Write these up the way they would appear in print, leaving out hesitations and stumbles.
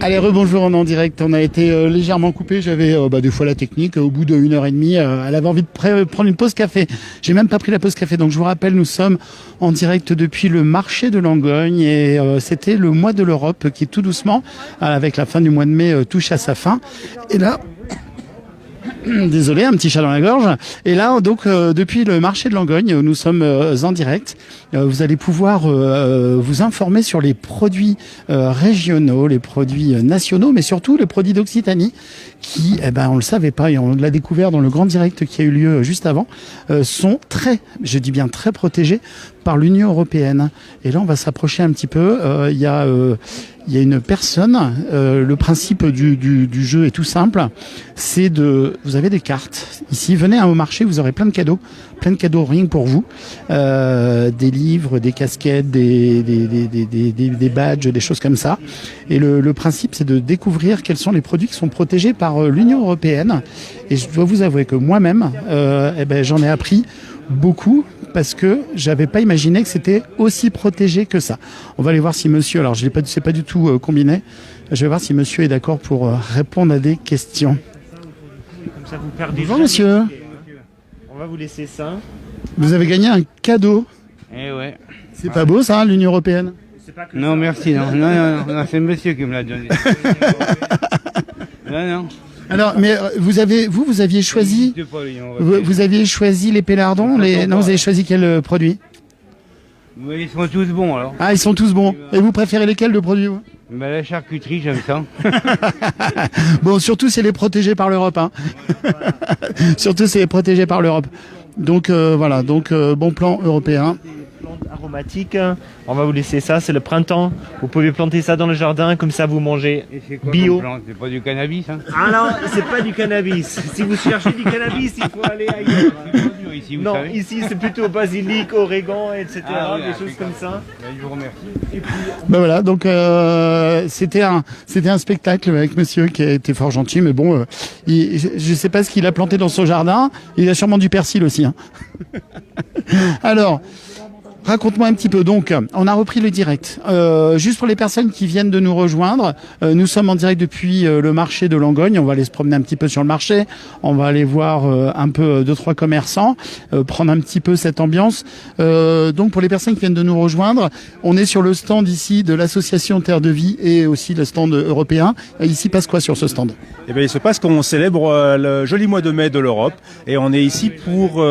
Allez, rebonjour, on est en direct. On a été légèrement coupé. J'avais des fois la technique. Au bout de 1h30, elle avait envie de prendre une pause café. J'ai même pas pris la pause café. Donc je vous rappelle, nous sommes en direct depuis le marché de Langogne et c'était le mois de l'Europe qui tout doucement, avec la fin du mois de mai, touche à sa fin. Et là, désolé, un petit chat dans la gorge. Et là, donc, depuis le marché de Langogne, nous sommes en direct. Vous allez pouvoir vous informer sur les produits régionaux, les produits nationaux, mais surtout les produits d'Occitanie qui, on le savait pas et on l'a découvert dans le grand direct qui a eu lieu juste avant, sont je dis bien très protégés par l'Union européenne. Et là, on va s'approcher un petit peu. Il y a une personne. Le principe du jeu est tout simple. Vous avez des cartes. Ici, venez au marché, vous aurez plein de cadeaux rien que pour vous. Des livres, des casquettes, des badges, des choses comme ça. Et le principe, c'est de découvrir quels sont les produits qui sont protégés par l'Union européenne. Et je dois vous avouer que moi-même, j'en ai appris beaucoup parce que j'avais pas imaginé que c'était aussi protégé que ça. On va aller voir si monsieur, alors je l'ai pas, c'est pas du tout combiné. Je vais voir si monsieur est d'accord pour répondre à des questions. Comme ça, vous perdez. Bonjour monsieur. On va vous laisser ça. Vous avez gagné un cadeau. Eh ouais. C'est pas beau ça, l'Union européenne? Non, merci, non, c'est monsieur qui me l'a donné. non. Alors, mais vous aviez choisi les pélardons, non, vous avez choisi quel produit? Oui, ils sont tous bons alors. Ah, ils sont tous bons. Et vous préférez lesquels de produits? La charcuterie, j'aime ça. Bon, surtout c'est les protégés par l'Europe. Hein. Surtout c'est les protégés par l'Europe. Donc voilà, bon plan européen. Plantes aromatiques, on va vous laisser ça, c'est le printemps. Vous pouvez planter ça dans le jardin, comme ça vous mangez bio. C'est pas du cannabis, hein? Ah non, c'est pas du cannabis. Si vous cherchez du cannabis, il faut aller ailleurs. Ici, vous Non, savez. ici c'est plutôt basilic, origan, etc. Des choses comme ça. Je vous remercie. Et puis, Voilà, donc c'était un spectacle avec monsieur qui a été fort gentil, mais bon, je sais pas ce qu'il a planté dans son jardin. Il a sûrement du persil aussi. Hein. Alors. Raconte-moi un petit peu. Donc, on a repris le direct. Juste pour les personnes qui viennent de nous rejoindre, nous sommes en direct depuis le marché de Langogne. On va aller se promener un petit peu sur le marché. On va aller voir un peu 2-3 commerçants, prendre un petit peu cette ambiance. Donc, pour les personnes qui viennent de nous rejoindre, on est sur le stand ici de l'association Terre de Vie et aussi le stand européen. Ici, passe quoi sur ce stand? Eh bien, il se passe qu'on célèbre le joli mois de mai de l'Europe et on est ici pour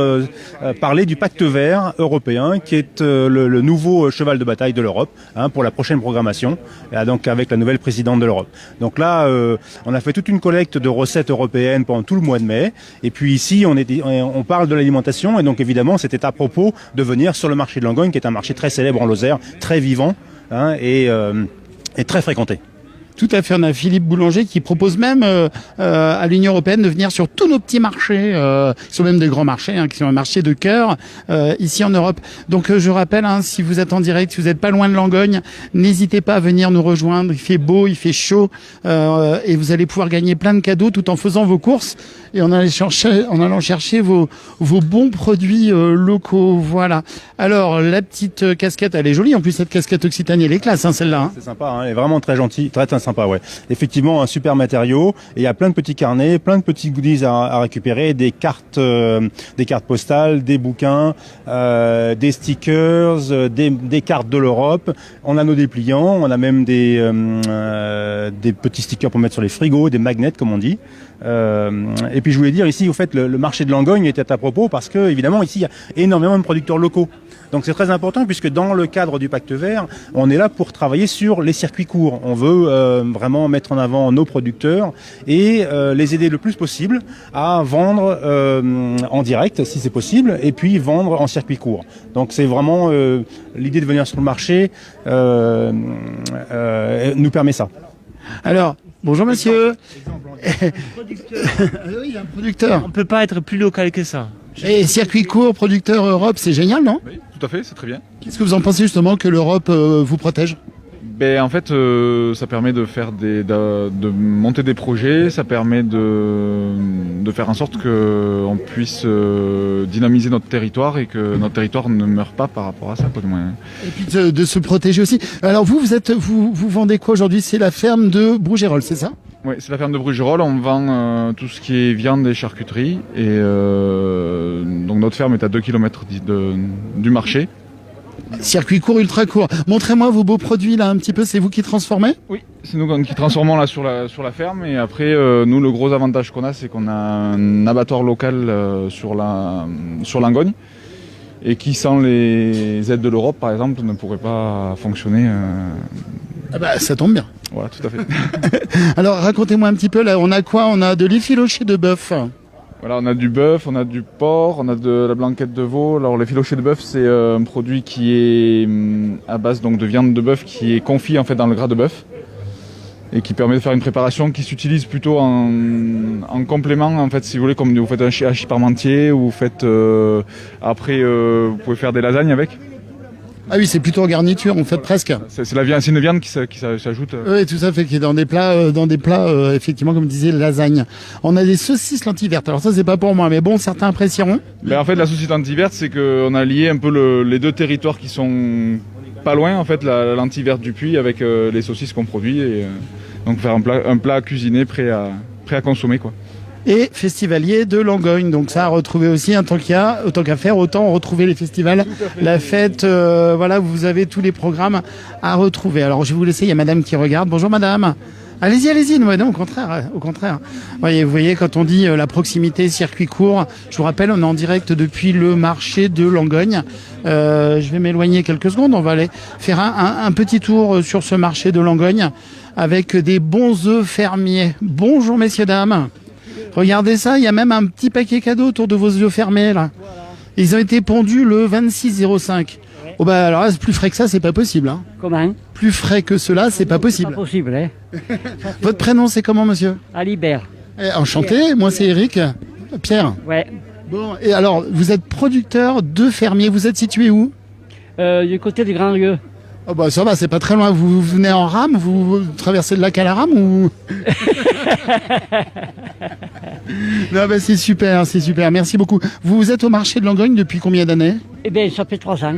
parler du pacte vert européen qui est le nouveau cheval de bataille de l'Europe pour la prochaine programmation, donc avec la nouvelle présidente de l'Europe. Donc là, on a fait toute une collecte de recettes européennes pendant tout le mois de mai. Et puis ici, on parle de l'alimentation et donc évidemment, c'était à propos de venir sur le marché de Langogne, qui est un marché très célèbre en Lozère, très vivant et très fréquenté. Tout à fait, on a Philippe Boulanger qui propose même à l'Union européenne de venir sur tous nos petits marchés, qui sont même des grands marchés, qui sont un marché de cœur ici en Europe. Donc je rappelle, si vous êtes en direct, si vous n'êtes pas loin de Langogne, n'hésitez pas à venir nous rejoindre. Il fait beau, il fait chaud, et vous allez pouvoir gagner plein de cadeaux tout en faisant vos courses et en allant chercher vos bons produits locaux. Voilà. Alors la petite casquette, elle est jolie. En plus cette casquette Occitanie, elle est classe, celle-là. C'est sympa, elle est vraiment très gentille, très sympa, ouais. Effectivement, un super matériau. Et il y a plein de petits carnets, plein de petits goodies à récupérer, des cartes postales, des bouquins, des stickers, des cartes de l'Europe. On a nos dépliants, on a même des petits stickers pour mettre sur les frigos, des magnets comme on dit. Et puis je voulais dire ici, au fait, le marché de Langogne était à propos parce que évidemment ici il y a énormément de producteurs locaux. Donc c'est très important puisque dans le cadre du Pacte Vert, on est là pour travailler sur les circuits courts. On veut vraiment mettre en avant nos producteurs et les aider le plus possible à vendre en direct si c'est possible et puis vendre en circuit court. Donc c'est vraiment l'idée de venir sur le marché nous permet ça. Alors, bonjour monsieur. Oui, il y a un producteur. on peut pas être plus local que ça. Et circuit court, producteur Europe, c'est génial, non? Oui, tout à fait, c'est très bien. Qu'est-ce que vous en pensez justement que l'Europe vous protège? Ben, en fait, ça permet de faire de monter des projets, ça permet de faire en sorte qu'on puisse dynamiser notre territoire et que notre territoire ne meure pas par rapport à ça, quoi, du moins. Et puis de se protéger aussi. Alors vous vendez quoi aujourd'hui? C'est la ferme de Brougerolles, c'est ça? Oui, c'est la ferme de Brugerolles. On vend tout ce qui est viande et charcuterie. Et donc notre ferme est à 2 km du marché. Circuit court, ultra court. Montrez-moi vos beaux produits là un petit peu, c'est vous qui transformez? Oui, c'est nous qui transformons là sur la ferme. Et après, nous, le gros avantage qu'on a, c'est qu'on a un abattoir local sur Langogne. Et qui, sans les aides de l'Europe, par exemple, ne pourrait pas fonctionner. Ah bah ça tombe bien. Voilà, tout à fait. Alors racontez-moi un petit peu, là on a quoi? On a de l'effiloché de bœuf. Voilà, on a du bœuf, on a du porc, on a de la blanquette de veau. Alors l'effiloché de bœuf, c'est un produit qui est à base donc de viande de bœuf qui est confit en fait dans le gras de bœuf et qui permet de faire une préparation qui s'utilise plutôt en complément en fait, si vous voulez, comme vous faites un hachis parmentier ou vous faites après vous pouvez faire des lasagnes avec. Ah oui, c'est plutôt en garniture, en fait presque. C'est une viande qui s'ajoute. Oui, tout à fait, qui est dans des plats, effectivement, comme disait, lasagne. On a des saucisses lentilles vertes. Alors ça, c'est pas pour moi, mais bon, certains apprécieront. Ben, en fait, la saucisse lentilles verte, c'est qu'on a lié un peu les deux territoires qui sont pas loin, en fait, la lentille verte du Puy avec les saucisses qu'on produit. Et, donc faire un plat cuisiné prêt à consommer, quoi. Et festivalier de Langogne. Donc ça à retrouver aussi, tant qu'à faire, autant retrouver les festivals, la fête, voilà, vous avez tous les programmes à retrouver. Alors je vais vous laisser, il y a madame qui regarde. Bonjour madame. Allez-y. Non, au contraire. Vous voyez, quand on dit la proximité, circuit court, je vous rappelle, on est en direct depuis le marché de Langogne. Je vais m'éloigner quelques secondes. On va aller faire un petit tour sur ce marché de Langogne avec des bons œufs fermiers. Bonjour messieurs, dames. Regardez ça, il y a même un petit paquet cadeau autour de vos yeux fermés là. Ils ont été pondus le 26/05. Oh bah alors là, plus frais que ça, c'est pas possible. Hein. Comment? Plus frais que cela, c'est pas possible. Pas possible, hein. Votre prénom, c'est comment, monsieur? Alibert. Enchanté, moi c'est Eric. Pierre. Ouais. Bon, et alors, vous êtes producteur de fermier. Vous êtes situé où? Du côté du Grand Rieu. Oh bah ça va, c'est pas très loin. Vous venez en rame, vous traversez le lac à la rame ou? Non bah c'est super. Merci beaucoup. Vous êtes au marché de Langogne depuis combien d'années? Eh bien, ça fait 3 ans.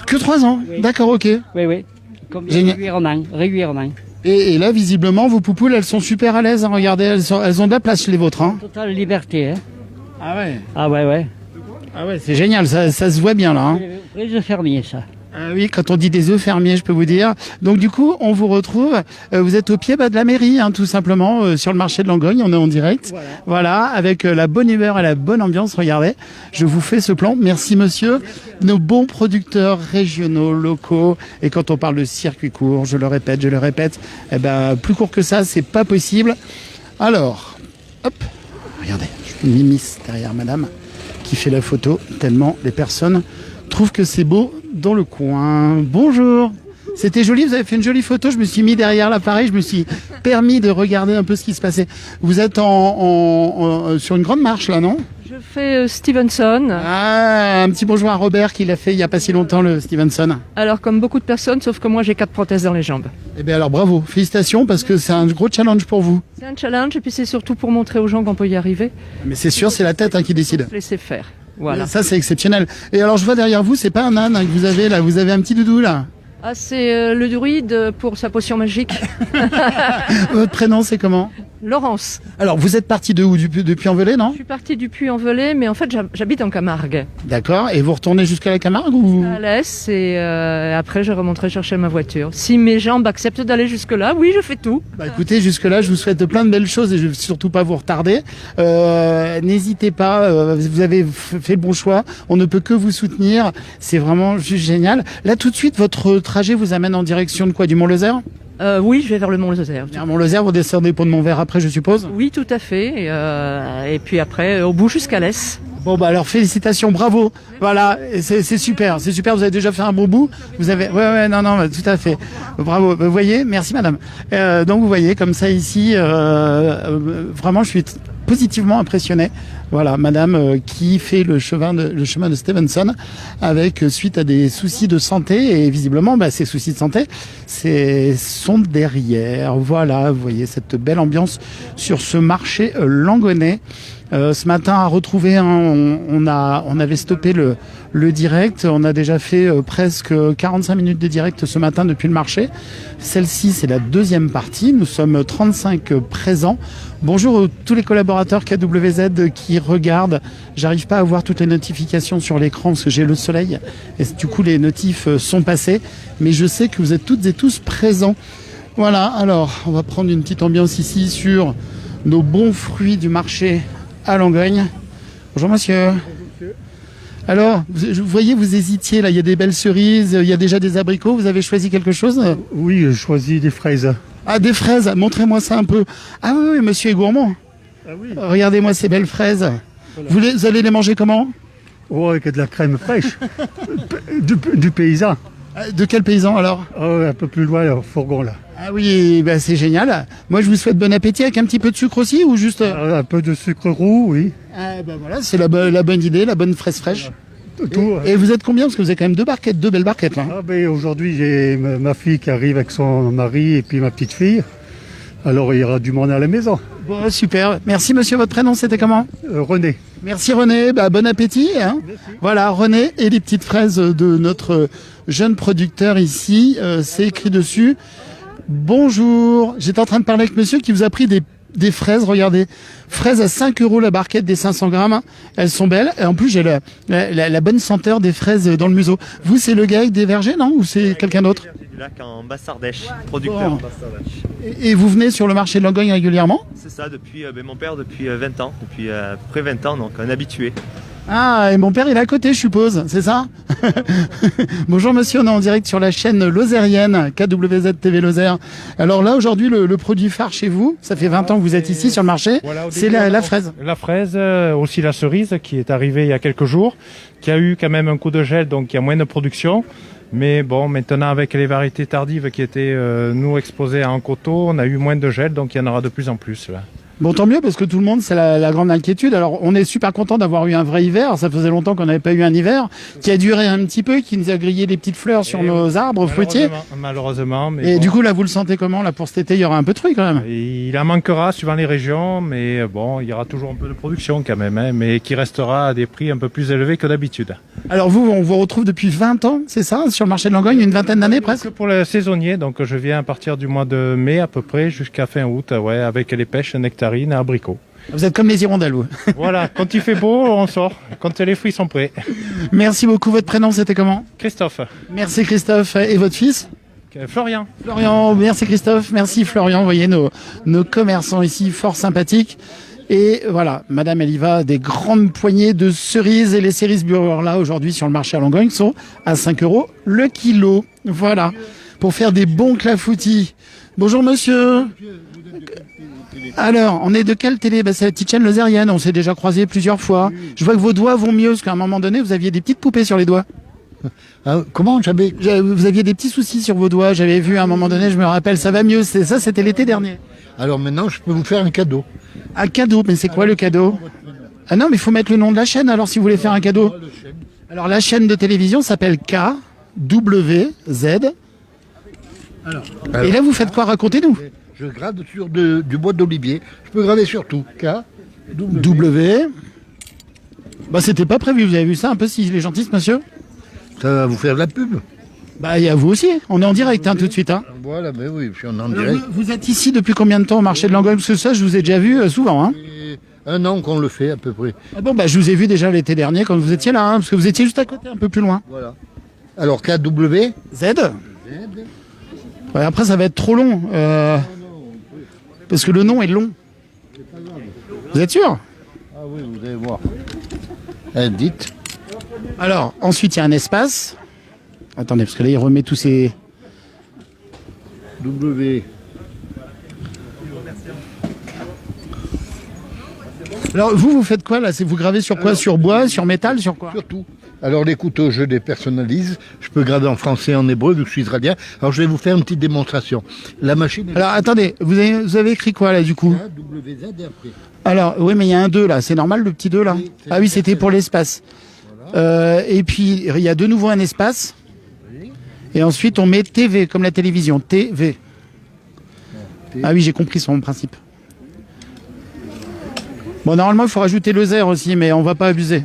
Que 3 ans? Oui. D'accord, ok. Oui. Comme régulièrement. Et là, visiblement, vos poupoules, elles sont super à l'aise. Hein. Regardez, elles ont de la place, les vôtres. Hein. Totale liberté. Hein. Ah ouais. Ah ouais. Ah ouais, c'est génial. Ça se voit bien là. Hein. Les œufs fermiers, ça. Oui, quand on dit des œufs fermiers, je peux vous dire. Donc du coup, on vous retrouve. Vous êtes au pied de la mairie, hein, tout simplement, sur le marché de Langogne. On est en direct. Voilà, avec la bonne humeur et la bonne ambiance. Regardez, je vous fais ce plan. Merci monsieur. Nos bons producteurs régionaux, locaux. Et quand on parle de circuit court, je le répète, plus court que ça, c'est pas possible. Alors, hop, regardez, je m'immisce derrière madame qui fait la photo, tellement les personnes trouvent que c'est beau dans le coin. Bonjour. C'était joli, vous avez fait une jolie photo. Je me suis mis derrière l'appareil, je me suis permis de regarder un peu ce qui se passait. Vous êtes sur une grande marche là, non? Je fais Stevenson. Ah, un petit bonjour à Robert qui l'a fait il n'y a pas si longtemps, le Stevenson. Alors comme beaucoup de personnes, sauf que moi j'ai 4 prothèses dans les jambes. Eh bien alors bravo, félicitations parce que c'est un gros challenge pour vous. C'est un challenge et puis c'est surtout pour montrer aux gens qu'on peut y arriver. Mais c'est sûr, c'est la tête qui décide. Laissez faire. Voilà. Ça c'est exceptionnel. Et alors je vois derrière vous, c'est pas un âne que vous avez là, vous avez un petit doudou là. Ah, c'est le druide pour sa potion magique. Votre prénom c'est comment? Laurence. Alors vous êtes parti de où? Du Puy-en-Velay, non? Je suis partie du Puy-en-Velay, mais en fait j'habite en Camargue. D'accord, et vous retournez jusqu'à la Camargue ou? À l'Est, et après je remonterai chercher ma voiture. Si mes jambes acceptent d'aller jusque-là, oui, je fais tout. Bah écoutez, jusque-là, je vous souhaite plein de belles choses et je ne vais surtout pas vous retarder. N'hésitez pas, vous avez fait le bon choix. On ne peut que vous soutenir. C'est vraiment juste génial. Là, tout de suite, votre trajet vous amène en direction de quoi? Du Mont-Lozère? Oui, je vais vers le Mont-Lozère. Mont-Lozère, vous descendez Pont de Montvert après, je suppose? Oui, tout à fait. Et puis après, au bout jusqu'à l'Est. Bon bah alors félicitations, bravo. Voilà, c'est super, vous avez déjà fait un bon bout. Vous avez non tout à fait. Bravo. Vous voyez, merci madame. Donc vous voyez comme ça ici vraiment je suis positivement impressionné. Voilà, madame qui fait le chemin de Stevenson avec suite à des soucis de santé et visiblement ces soucis de santé sont derrière. Voilà, vous voyez cette belle ambiance sur ce marché langonnais. Ce matin à retrouver, on avait stoppé le direct, on a déjà fait presque 45 minutes de direct ce matin depuis le marché. Celle-ci c'est la deuxième partie, nous sommes 35 présents. Bonjour à tous les collaborateurs KWZ qui regardent. J'arrive pas à voir toutes les notifications sur l'écran parce que j'ai le soleil et du coup les notifs sont passés, mais je sais que vous êtes toutes et tous présents. Voilà, alors on va prendre une petite ambiance ici sur nos bons fruits du marché à Langogne. Bonjour monsieur. Bonjour monsieur. Alors, vous voyez, vous hésitiez là, il y a des belles cerises, il y a déjà des abricots, vous avez choisi quelque chose? Oui, j'ai choisi des fraises. Ah, des fraises, montrez-moi ça un peu. Ah oui, monsieur est gourmand. Ah oui. Regardez-moi ces belles fraises. Voilà. Vous allez les manger comment? Oh, avec de la crème fraîche. du paysan. De quel paysan alors? Oh, un peu plus loin, au fourgon là. Ah oui, c'est génial. Moi je vous souhaite bon appétit avec un petit peu de sucre aussi ou juste... Un peu de sucre roux, oui. Ah voilà, c'est la bonne idée, la bonne fraise fraîche. Voilà. Et vous êtes combien? Parce que vous avez quand même deux belles barquettes là. Aujourd'hui j'ai ma fille qui arrive avec son mari et puis ma petite fille. Alors il y aura du monde à la maison. Bon, super. Merci monsieur, votre prénom c'était comment? René. Merci René, bon appétit. Hein. Voilà, René et les petites fraises de notre jeune producteur ici. C'est écrit dessus. Bonjour, j'étais en train de parler avec monsieur qui vous a pris des fraises, regardez. Fraises à 5 € la barquette des 500 grammes. Elles sont belles. Et en plus, j'ai la bonne senteur des fraises dans le museau. Vous, c'est le gars avec des vergers, non? Ou c'est quelqu'un d'autre? Du lac en Basse-Ardèche, producteur Bon. en Basse-Ardèche. Et vous venez sur le marché de Langogne régulièrement? C'est ça, depuis mon père depuis 20 ans, depuis à peu près 20 ans, donc un habitué. Ah, et mon père, il est à côté, je suppose, c'est ça? Bonjour monsieur, on est en direct sur la chaîne lozérienne, KWZ TV Lozère. Alors là, aujourd'hui, le produit phare chez vous, ça fait 20 ans que vous êtes ici sur le marché, voilà, c'est la fraise. La fraise, aussi la cerise qui est arrivée il y a quelques jours, qui a eu quand même un coup de gel, donc il y a moins de production. Mais bon, maintenant avec les variétés tardives qui étaient nous exposées à un coteau, on a eu moins de gel, donc il y en aura de plus en plus là. Bon, tant mieux, parce que tout le monde, c'est la grande inquiétude. Alors, on est super content d'avoir eu un vrai hiver. Ça faisait longtemps qu'on n'avait pas eu un hiver qui a duré un petit peu, qui nous a grillé les petites fleurs sur nos arbres fruitiers. Malheureusement. Mais et bon. Du coup, là, vous le sentez comment? Là, pour cet été, il y aura un peu de fruits quand même. Et il en manquera suivant les régions, mais bon, il y aura toujours un peu de production quand même, hein, mais qui restera à des prix un peu plus élevés que d'habitude. Alors vous, on vous retrouve depuis 20 ans, c'est ça, sur le marché de Langogne, une vingtaine d'années presque? Pour le saisonnier, donc je viens à partir du mois de mai à peu près jusqu'à fin août, ouais, avec les pêches, nectarines, abricots. Vous êtes comme les hirondelles, vous. Voilà, quand il fait beau, on sort. Quand les fruits sont prêts. Merci beaucoup. Votre prénom, c'était comment? Christophe. Merci Christophe. Et votre fils? Florian. Florian, merci Christophe. Merci Florian. Vous voyez nos commerçants ici, fort sympathiques. Et voilà, Madame Eliva, des grandes poignées de cerises. Et les cerises Burger, là, aujourd'hui, sur le marché à Langogne, sont à 5 € le kilo. Voilà, pour faire des bons clafoutis. Bonjour monsieur. Alors, on est de quelle télé? C'est la petite chaîne lozérienne, on s'est déjà croisés plusieurs fois. Je vois que vos doigts vont mieux, parce qu'à un moment donné, vous aviez des petites poupées sur les doigts. Comment Vous aviez des petits soucis sur vos doigts, j'avais vu à un moment donné, je me rappelle, ça va mieux. Ça, c'était l'été dernier. Alors maintenant, je peux vous faire un cadeau. Un cadeau, mais c'est quoi le cadeau? Ah non, mais il faut mettre le nom de la chaîne, alors si vous voulez faire un cadeau. Alors, la chaîne de télévision s'appelle KWZ. Alors, et là, vous faites quoi? Racontez-nous. Je grade sur du bois d'olivier. Je peux graver sur tout. W. C'était pas prévu, vous avez vu ça un peu, si il est gentil, ce monsieur? Ça va vous faire de la pub. Il y a vous aussi. On est en direct, tout de suite. Voilà, mais oui, je suis en direct. Vous êtes ici depuis combien de temps au marché de Langogne? Parce que ça, je vous ai déjà vu souvent. Et 1 an qu'on le fait, à peu près. Ah bon, je vous ai vu déjà l'été dernier quand vous étiez là, parce que vous étiez juste à côté, un peu plus loin. Voilà. Alors, KW. Z. Ouais, après, ça va être trop long. Parce que le nom est long. Vous êtes sûr? Ah oui, vous allez voir. Dites. Alors, ensuite, il y a un espace. Attendez, parce que là, il remet tous ces... W. Alors, vous faites quoi, là? Vous gravez sur quoi? Sur bois, sur métal, sur quoi? Sur tout. Alors les couteaux, je les personnalise. Je peux graver en français, en hébreu, vu que je suis israélien. Alors je vais vous faire une petite démonstration. La machine... Alors attendez, vous avez écrit quoi là du coup? WZ et après. Alors oui, mais il y a un 2 là, c'est normal le petit 2 là? Oui, Ah oui, c'était pour l'espace. Et puis il y a de nouveau un espace. Et ensuite on met TV comme la télévision, TV. Ah oui, j'ai compris son principe. Bon, normalement il faut rajouter le 0 aussi, mais on va pas abuser.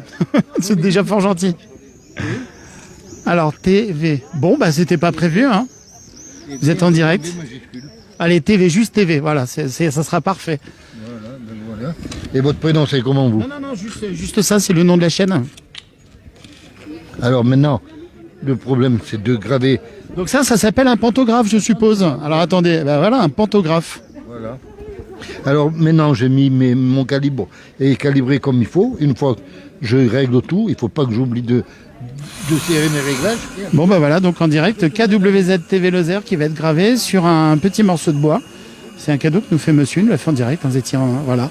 C'est déjà fort gentil. Alors TV. Bon, bah c'était pas prévu, hein. Vous êtes en direct. Allez, TV, juste TV, voilà, ça sera parfait. Voilà. Et votre prénom, c'est comment vous? Non, juste ça, c'est le nom de la chaîne. Alors maintenant, le problème, c'est de graver. Donc ça s'appelle un pantographe, je suppose. Alors attendez, ben voilà, un pantographe. Voilà. Alors maintenant, j'ai mis mon calibre est calibré comme il faut. Une fois que je règle tout, il ne faut pas que j'oublie de serrer mes réglages. Bon ben voilà, donc en direct, KWZ TV Lozère qui va être gravé sur un petit morceau de bois. C'est un cadeau que nous fait monsieur, il nous l'a fait en direct, vous étiez voilà.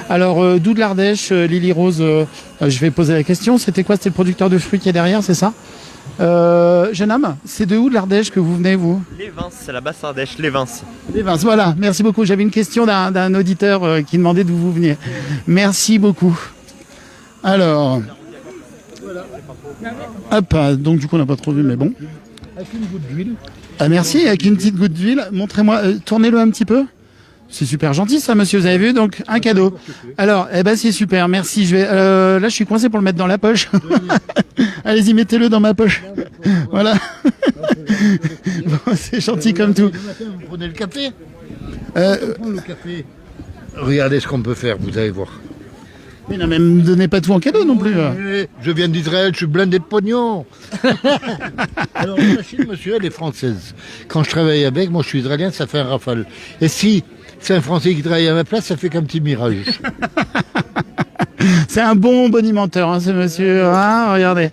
Alors, d'où de l'Ardèche, Lily Rose, je vais poser la question, c'était quoi? C'était le producteur de fruits qui est derrière, c'est ça? Jeune homme, c'est de où de l'Ardèche que vous venez, vous? Les Vins, c'est la basse Ardèche, les Vins. Les Vins, voilà, merci beaucoup. J'avais une question d'un auditeur qui demandait d'où vous veniez. Merci beaucoup. Alors, hop, donc du coup on n'a pas trop vu, mais bon. Avec une goutte d'huile. Ah, merci, avec une petite goutte d'huile. Montrez-moi, tournez-le un petit peu. C'est super gentil ça, monsieur, vous avez vu, donc un cadeau. Alors, eh ben c'est super, merci. Là, je suis coincé pour le mettre dans la poche. Allez-y, mettez-le dans ma poche. Voilà. Bon, c'est gentil comme tout. Vous prenez le café. Le café. Regardez ce qu'on peut faire, vous allez voir. Mais non, mais me donnez pas tout en cadeau non plus. Je viens d'Israël, je suis blindé de pognon. Alors la machine, monsieur, elle est française. Quand je travaille avec, moi je suis israélien, ça fait un rafale. Et si c'est un Français qui travaille à ma place, ça fait qu'un petit mirage. C'est un bon bonimenteur, hein, ce monsieur. Hein, regardez.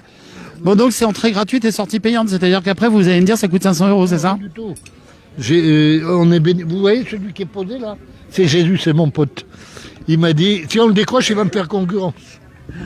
Bon, donc c'est entrée gratuite et sortie payante. C'est-à-dire qu'après, vous allez me dire ça coûte 500 €, c'est ça? Du tout. Vous voyez celui qui est posé là? C'est Jésus, c'est mon pote. Il m'a dit, si on le décroche, il va me faire concurrence.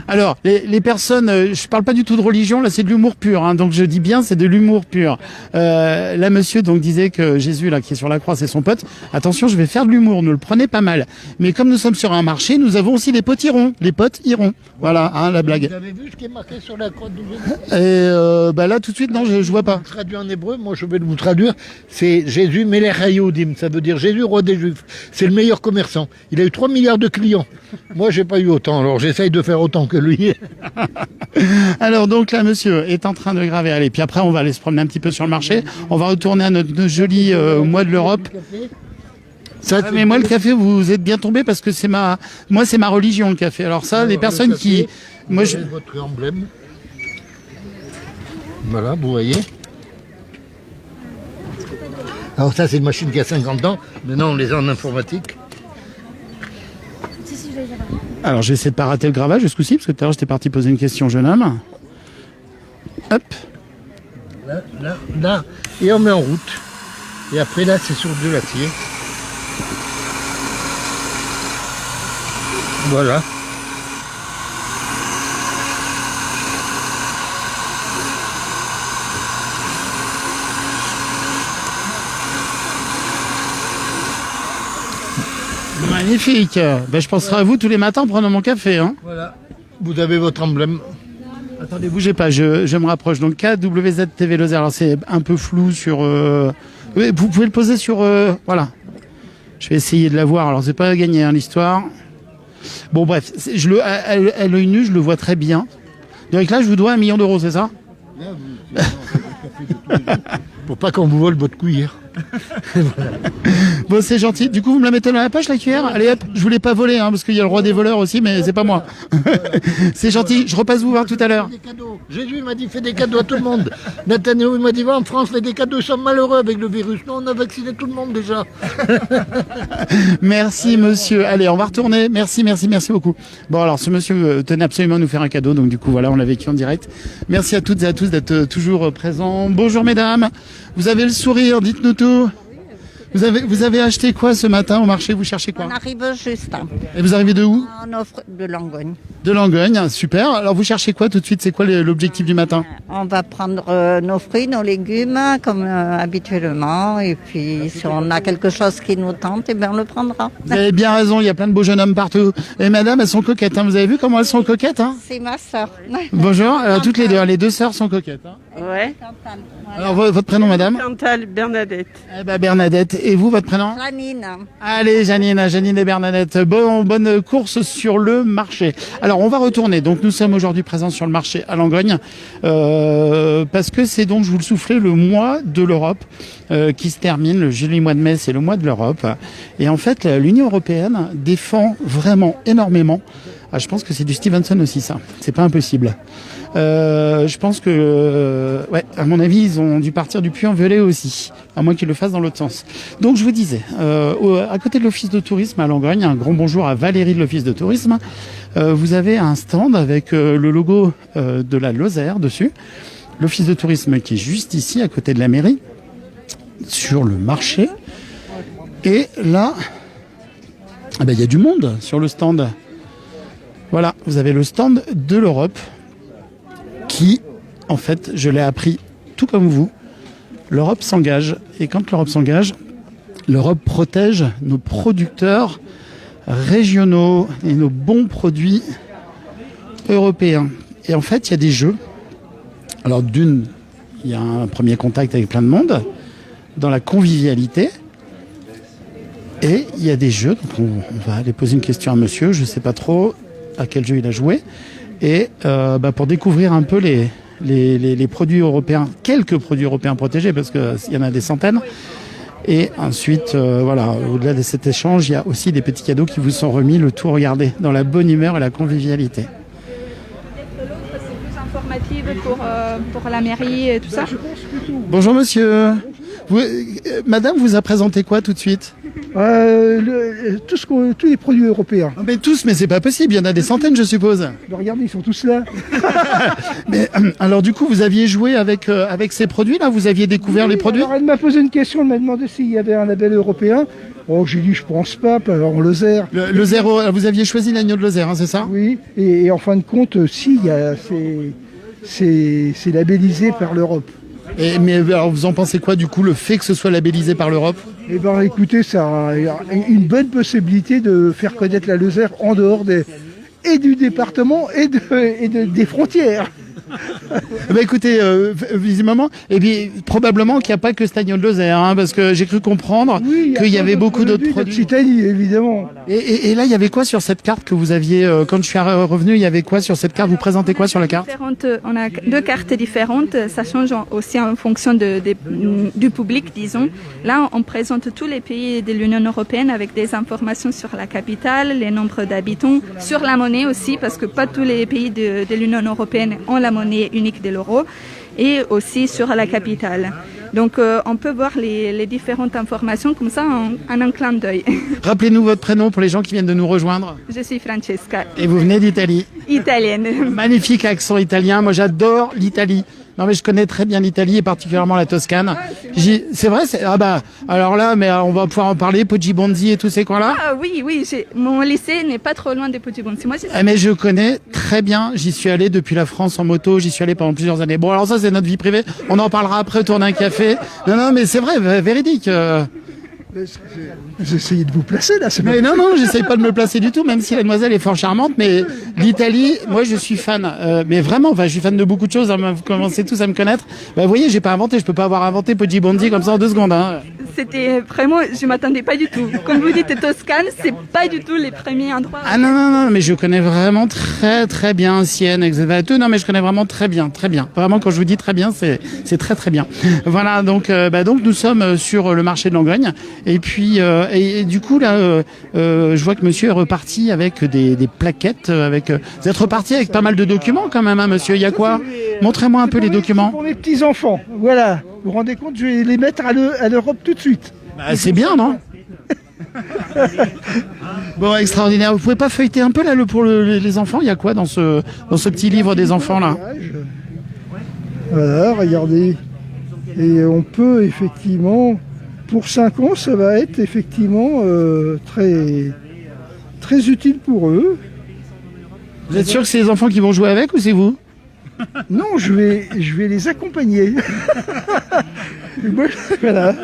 Alors, les personnes, je parle pas du tout de religion, là c'est de l'humour pur, hein, donc je dis bien c'est de l'humour pur. Là monsieur donc disait que Jésus là qui est sur la croix c'est son pote. Attention, je vais faire de l'humour, ne le prenez pas mal. Mais comme nous sommes sur un marché, nous avons aussi les potes iront. Les potes iront. Voilà, hein, la blague. Vous avez vu ce qui est marqué sur la croix de Jésus? Et bah là tout de suite non, je vois pas. Traduit en hébreu, moi je vais vous traduire. C'est Jésus Melech HaYehudim, ça veut dire Jésus roi des Juifs. C'est le meilleur commerçant. Il a eu 3 milliards de clients. Moi j'ai pas eu autant, alors j'essaye de faire autant que lui. Alors donc là monsieur est en train de graver. Allez, puis après on va aller se promener un petit peu sur le marché. On va retourner à notre joli mois de l'Europe. Ça, mais moi le café, vous êtes bien tombé parce que c'est ma religion le café. Alors ça, les personnes qui, moi je. Votre emblème. Voilà, vous voyez. Alors ça c'est une machine qui a 50 ans. Maintenant on les a en informatique. Alors je vais essayer de pas rater le gravage ce coup-ci parce que tout à l'heure j'étais parti poser une question jeune homme. Hop. Là, et on met en route. Et après là c'est sur de l'acier. Voilà. Magnifique. Ben, je penserai à vous tous les matins en prenant mon café. Hein. Voilà. Vous avez votre emblème. Attendez, bougez pas, je me rapproche. Donc KWZ TV Lozère. Alors c'est un peu flou sur. Vous pouvez le poser sur. Voilà. Je vais essayer de la voir. Alors c'est pas gagné hein, l'histoire. Bon bref, à l'œil nu, je le vois très bien. Donc là, je vous dois 1 million d'euros, c'est ça? Pour pas qu'on vous vole votre cuillère. Voilà. Bon, c'est gentil. Du coup, vous me la mettez dans la poche, la cuillère? Allez hop, je voulais pas voler, hein, parce qu'il y a le roi des voleurs aussi, mais c'est pas moi. C'est gentil. Je repasse vous voir tout à l'heure. Jésus m'a dit fais des cadeaux à tout le monde. Nathanaël m'a dit va en France, fais des cadeaux, ils sont malheureux avec le virus. Nous, on a vacciné tout le monde déjà. Merci monsieur. Allez, on va retourner. Merci beaucoup. Bon, alors ce monsieur tenait absolument à nous faire un cadeau, donc du coup voilà, on l'a vécu en direct. Merci à toutes et à tous d'être toujours présents. Bonjour mesdames. Vous avez le sourire, dites-nous tout. Vous avez acheté quoi ce matin au marché? Vous cherchez quoi? On arrive juste. Et vous arrivez de où? On offre de Langogne. De Langogne, super. Alors vous cherchez quoi tout de suite? C'est quoi l'objectif du matin? On va prendre nos fruits, nos légumes, comme habituellement. Et puis, si on a quelque chose qui nous tente, eh bien, on le prendra. Vous avez bien raison, il y a plein de beaux jeunes hommes partout. Et madame, elles sont coquettes, hein. Vous avez vu comment elles sont coquettes, hein? C'est ma sœur. Bonjour, toutes les deux sœurs sont coquettes, hein. Ouais. Alors votre prénom, madame? Chantal, Bernadette. Eh ben, Bernadette. Et vous, votre prénom? Janine. Allez, Janine et Bernadette. Bonne course sur le marché. Alors, on va retourner. Donc, nous sommes aujourd'hui présents sur le marché à Langogne, parce que c'est donc, je vous le soufflais, le mois de l'Europe qui se termine. Le joli mois de mai, c'est le mois de l'Europe. Et en fait, l'Union européenne défend vraiment énormément. Ah, je pense que c'est du Stevenson aussi, ça. C'est pas impossible. Je pense que, ouais, à mon avis, ils ont dû partir du Puy-en-Velay aussi, à moins qu'ils le fassent dans l'autre sens. Donc, je vous disais, à côté de l'office de tourisme à Langogne, un grand bonjour à Valérie de l'office de tourisme. Vous avez un stand avec le logo de la Lozère dessus. L'office de tourisme qui est juste ici, à côté de la mairie, sur le marché. Et là, ah ben, y a du monde sur le stand. Voilà, vous avez le stand de l'Europe qui, en fait, je l'ai appris tout comme vous, l'Europe s'engage. Et quand l'Europe s'engage, l'Europe protège nos producteurs régionaux et nos bons produits européens. Et en fait, il y a des jeux. Alors d'une, il y a un premier contact avec plein de monde, dans la convivialité. Et il y a des jeux, donc on va aller poser une question à monsieur, je ne sais pas trop à quel jeu il a joué. Et pour découvrir un peu les produits européens, quelques produits européens protégés, parce qu'il y en a des centaines. Et ensuite, voilà, au-delà de cet échange, il y a aussi des petits cadeaux qui vous sont remis, le tout regardez, dans la bonne humeur et la convivialité. L'autre, c'est plus informative pour la mairie et tout ça. Bonjour monsieur. Madame vous a présenté quoi tout de suite? Tous les produits européens. Mais tous, mais c'est pas possible, il y en a des centaines je suppose. Regardez, ils sont tous là. Mais alors du coup, vous aviez joué avec ces produits-là? Vous aviez découvert les produits? Alors, elle m'a posé une question, elle m'a demandé s'il y avait un label européen. Oh, j'ai dit, je pense pas, en Lozère. Le zéro, vous aviez choisi l'agneau de Lozère, hein, c'est ça? Oui, et en fin de compte, si, c'est labellisé par l'Europe. Mais alors vous en pensez quoi du coup, le fait que ce soit labellisé par l'Europe? Eh bien écoutez, ça a une bonne possibilité de faire connaître la Lozère en dehors du département et des frontières. Bah écoutez, visiblement, et puis probablement qu'il n'y a pas que cet agneau de Lozère, hein, parce que j'ai cru comprendre qu'il y avait beaucoup d'autres produits. D'Italie, évidemment. Et là, il y avait quoi sur cette carte que vous aviez, quand je suis revenu, il y avait quoi sur cette carte? Vous présentez quoi sur la carte? On a deux cartes différentes, ça change aussi en fonction du public, disons. Là, on présente tous les pays de l'Union européenne avec des informations sur la capitale, les nombres d'habitants, sur la monnaie aussi, parce que pas tous les pays de l'Union européenne ont la monnaie unique de l'euro, et aussi sur la capitale. Donc on peut voir les différentes informations comme ça en un clin d'œil. Rappelez-nous votre prénom pour les gens qui viennent de nous rejoindre. Je suis Francesca. Et vous venez d'Italie? Italienne. Magnifique accent italien, moi j'adore l'Italie. Non mais je connais très bien l'Italie et particulièrement la Toscane. C'est vrai, alors là, mais on va pouvoir en parler, Poggibonsi et tous ces coins-là. Ah oui, mon lycée n'est pas trop loin de Poggibonsi. Mais je connais très bien, j'y suis allé depuis la France en moto, j'y suis allé pendant plusieurs années. Bon alors ça c'est notre vie privée, on en parlera après autour d'un café. Non mais c'est vrai, véridique. Vous essayez de vous placer là, mais non, j'essaye pas de me placer du tout, même si la demoiselle est fort charmante, mais l'Italie, moi je suis fan, mais vraiment, je suis fan de beaucoup de choses, hein, vous commencez tous à me connaître. Vous voyez, j'ai pas inventé, je peux pas avoir inventé Poggibonsi comme ça en 2 secondes. Hein. C'était vraiment, je m'attendais pas du tout. Comme vous dites Toscane, c'est pas du tout les premiers endroits. Ah non, mais je connais vraiment très bien Sienne, etc. Non, mais je connais vraiment très bien. Vraiment, quand je vous dis très bien, c'est très bien. Voilà, donc nous sommes sur le marché de Langogne. Et puis, et du coup, là, je vois que monsieur est reparti avec des plaquettes. Vous êtes reparti avec pas mal de documents quand même, hein, monsieur. Il y a quoi? Montrez-moi un peu les documents. Pour mes petits-enfants, voilà. Vous vous rendez compte, je vais les mettre à l'Europe tout de suite. C'est bien, non? Bon, extraordinaire. Vous pouvez pas feuilleter un peu là pour les enfants? Il y a quoi dans ce petit livre des enfants là? Voilà, regardez. Et on peut effectivement, pour 5 ans, ça va être effectivement très utile pour eux. Vous êtes sûr que c'est les enfants qui vont jouer avec ou c'est vous? Non, je vais les accompagner. Moi, voilà.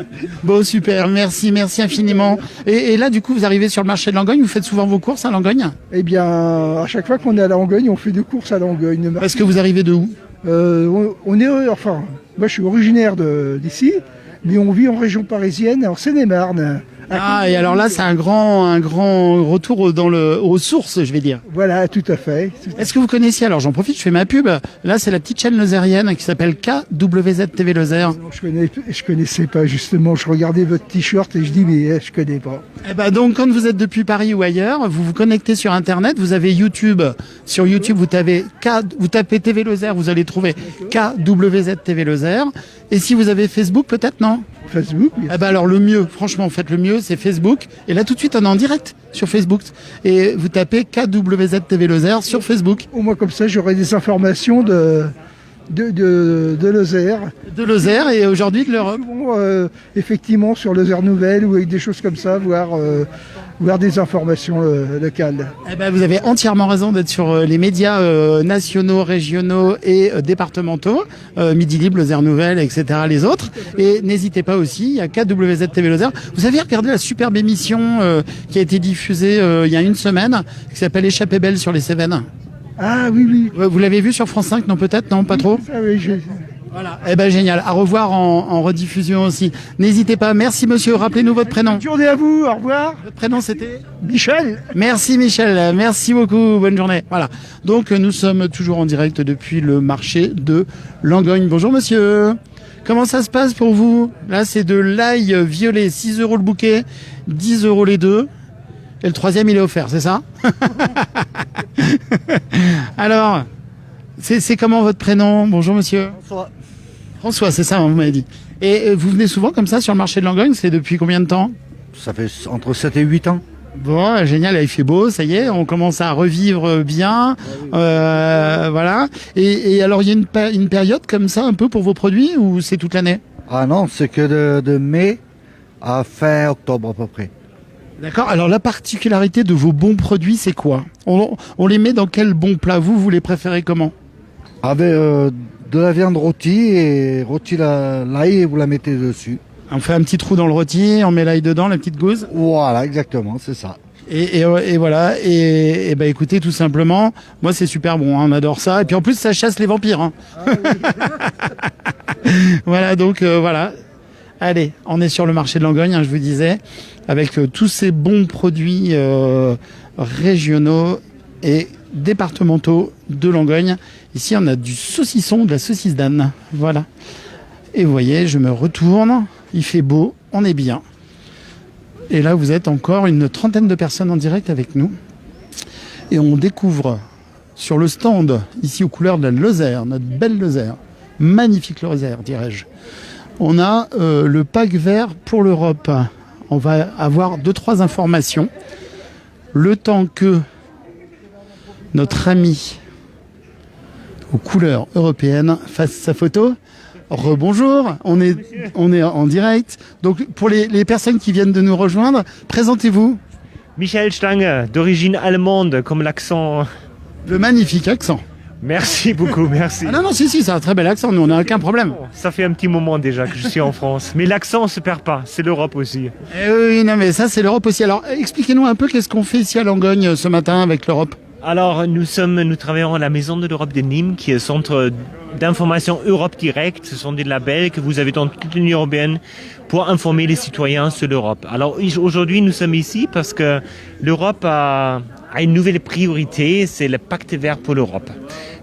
Bon, super, merci infiniment. Et là, du coup, vous arrivez sur le marché de Langogne, vous faites souvent vos courses à Langogne? Eh bien, à chaque fois qu'on est à Langogne, on fait des courses à Langogne. Parce que vous arrivez de où? Moi je suis originaire d'ici, mais on vit en région parisienne, en Seine-et-Marne. Ah, et alors là, c'est un grand retour aux sources, je vais dire. Voilà, tout à fait. Est-ce que vous connaissiez, alors j'en profite, je fais ma pub, là c'est la petite chaîne lozérienne qui s'appelle KWZ TV Lozère. Non, je connaissais pas, justement, je regardais votre t-shirt et je dis, mais je connais pas. Eh ben donc, quand vous êtes depuis Paris ou ailleurs, vous vous connectez sur Internet, vous avez YouTube. Sur YouTube, vous tapez TV Lozère, vous allez trouver KWZ TV Lozère. Et si vous avez Facebook, peut-être, non? Facebook, oui. Eh ben alors le mieux, franchement, faites le mieux, c'est Facebook. Et là tout de suite, on est en direct sur Facebook. Et vous tapez KWZ TV Lozère sur Facebook. Au moins comme ça, j'aurai des informations de Lozère. De Lozère et aujourd'hui de l'Europe. Effectivement, sur Lozère Nouvelle ou avec des choses comme ça, voir des informations locales. Eh ben, vous avez entièrement raison d'être sur les médias nationaux, régionaux et départementaux, Midi Libre, Lozère Nouvelle, etc. les autres. Et n'hésitez pas aussi, il y a KWZ TV Lozère. Vous avez regardé la superbe émission qui a été diffusée il y a une semaine, qui s'appelle Échappée belle sur les Cévennes. Ah oui. Vous l'avez vu sur France 5, non peut-être? Non, pas trop? Ah oui, Voilà. Eh ben génial. À revoir en rediffusion aussi. N'hésitez pas. Merci monsieur. Rappelez-nous votre prénom. Bonne journée à vous. Au revoir. Votre prénom c'était Michel. Merci Michel. Merci beaucoup. Bonne journée. Voilà. Donc nous sommes toujours en direct depuis le marché de Langogne. Bonjour monsieur. Comment ça se passe pour vous? Là c'est de l'ail violet, 6 € le bouquet, 10 € les deux. Et le troisième il est offert, c'est ça? Alors, c'est comment votre prénom? Bonjour monsieur. François, c'est ça, vous m'avez dit. Et vous venez souvent comme ça sur le marché de Langogne? C'est depuis combien de temps? Ça fait entre 7 et 8 ans. Bon, génial, là, il fait beau, ça y est, on commence à revivre bien. Voilà. Et alors, il y a une période comme ça un peu pour vos produits ou c'est toute l'année? Ah non, c'est que de mai à fin octobre à peu près. D'accord. Alors la particularité de vos bons produits, c'est quoi? On les met dans quel bon plat? Vous les préférez comment? Avec de la viande rôtie et rôti l'ail et vous la mettez dessus. On fait un petit trou dans le rôti, on met l'ail dedans, la petite gousse. Voilà, exactement, c'est ça. Et voilà. Et bah écoutez, tout simplement, moi c'est super bon, hein, on adore ça. Et puis en plus, ça chasse les vampires. Hein. Ah, oui. Voilà, donc voilà. Allez, on est sur le marché de Langogne, hein, je vous disais, avec tous ces bons produits régionaux et départementaux de Langogne. Ici, on a du saucisson, de la saucisse d'âne. Voilà. Et vous voyez, je me retourne, il fait beau, on est bien. Et là, vous êtes encore une trentaine de personnes en direct avec nous. Et on découvre sur le stand, ici aux couleurs de la Lozère, notre belle Lozère, magnifique Lozère, dirais-je. On a le pack vert pour l'Europe. On va avoir 2-3 informations. Le temps que notre ami aux couleurs européennes fasse sa photo. Rebonjour, on est en direct. Donc pour les personnes qui viennent de nous rejoindre, présentez-vous. Michel Stange, d'origine allemande, comme l'accent. Le magnifique accent. Merci beaucoup, merci. Ah non, si, c'est un très bel accent, nous on n'a aucun problème. Ça fait un petit moment déjà que je suis en France, mais l'accent ne se perd pas, c'est l'Europe aussi. Oui, non mais ça c'est l'Europe aussi. Alors expliquez-nous un peu qu'est-ce qu'on fait ici à Langogne ce matin avec l'Europe. Alors nous travaillons à la Maison de l'Europe de Nîmes, qui est un centre d'information Europe Direct. Ce sont des labels que vous avez dans toute l'Union européenne pour informer les citoyens sur l'Europe. Alors aujourd'hui nous sommes ici parce que l'Europe a une nouvelle priorité, c'est le pacte vert pour l'Europe.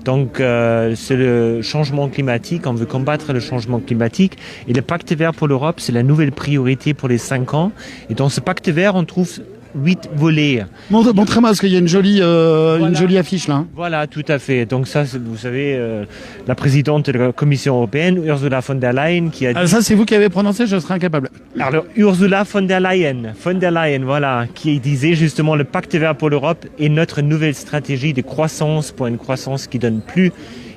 Donc c'est le changement climatique, on veut combattre le changement climatique et le pacte vert pour l'Europe, c'est la nouvelle priorité pour les 5 ans. Et dans ce pacte vert, on trouve 8 volets. Montrez-moi parce qu'il y a une jolie affiche là. Voilà, tout à fait. Donc ça, vous savez, la présidente de la Commission européenne, Ursula von der Leyen, qui a dit... ça c'est vous qui avez prononcé, je serais incapable. Alors Ursula von der Leyen, voilà, qui disait justement le pacte vert pour l'Europe est notre nouvelle stratégie de croissance pour une croissance qui donne plus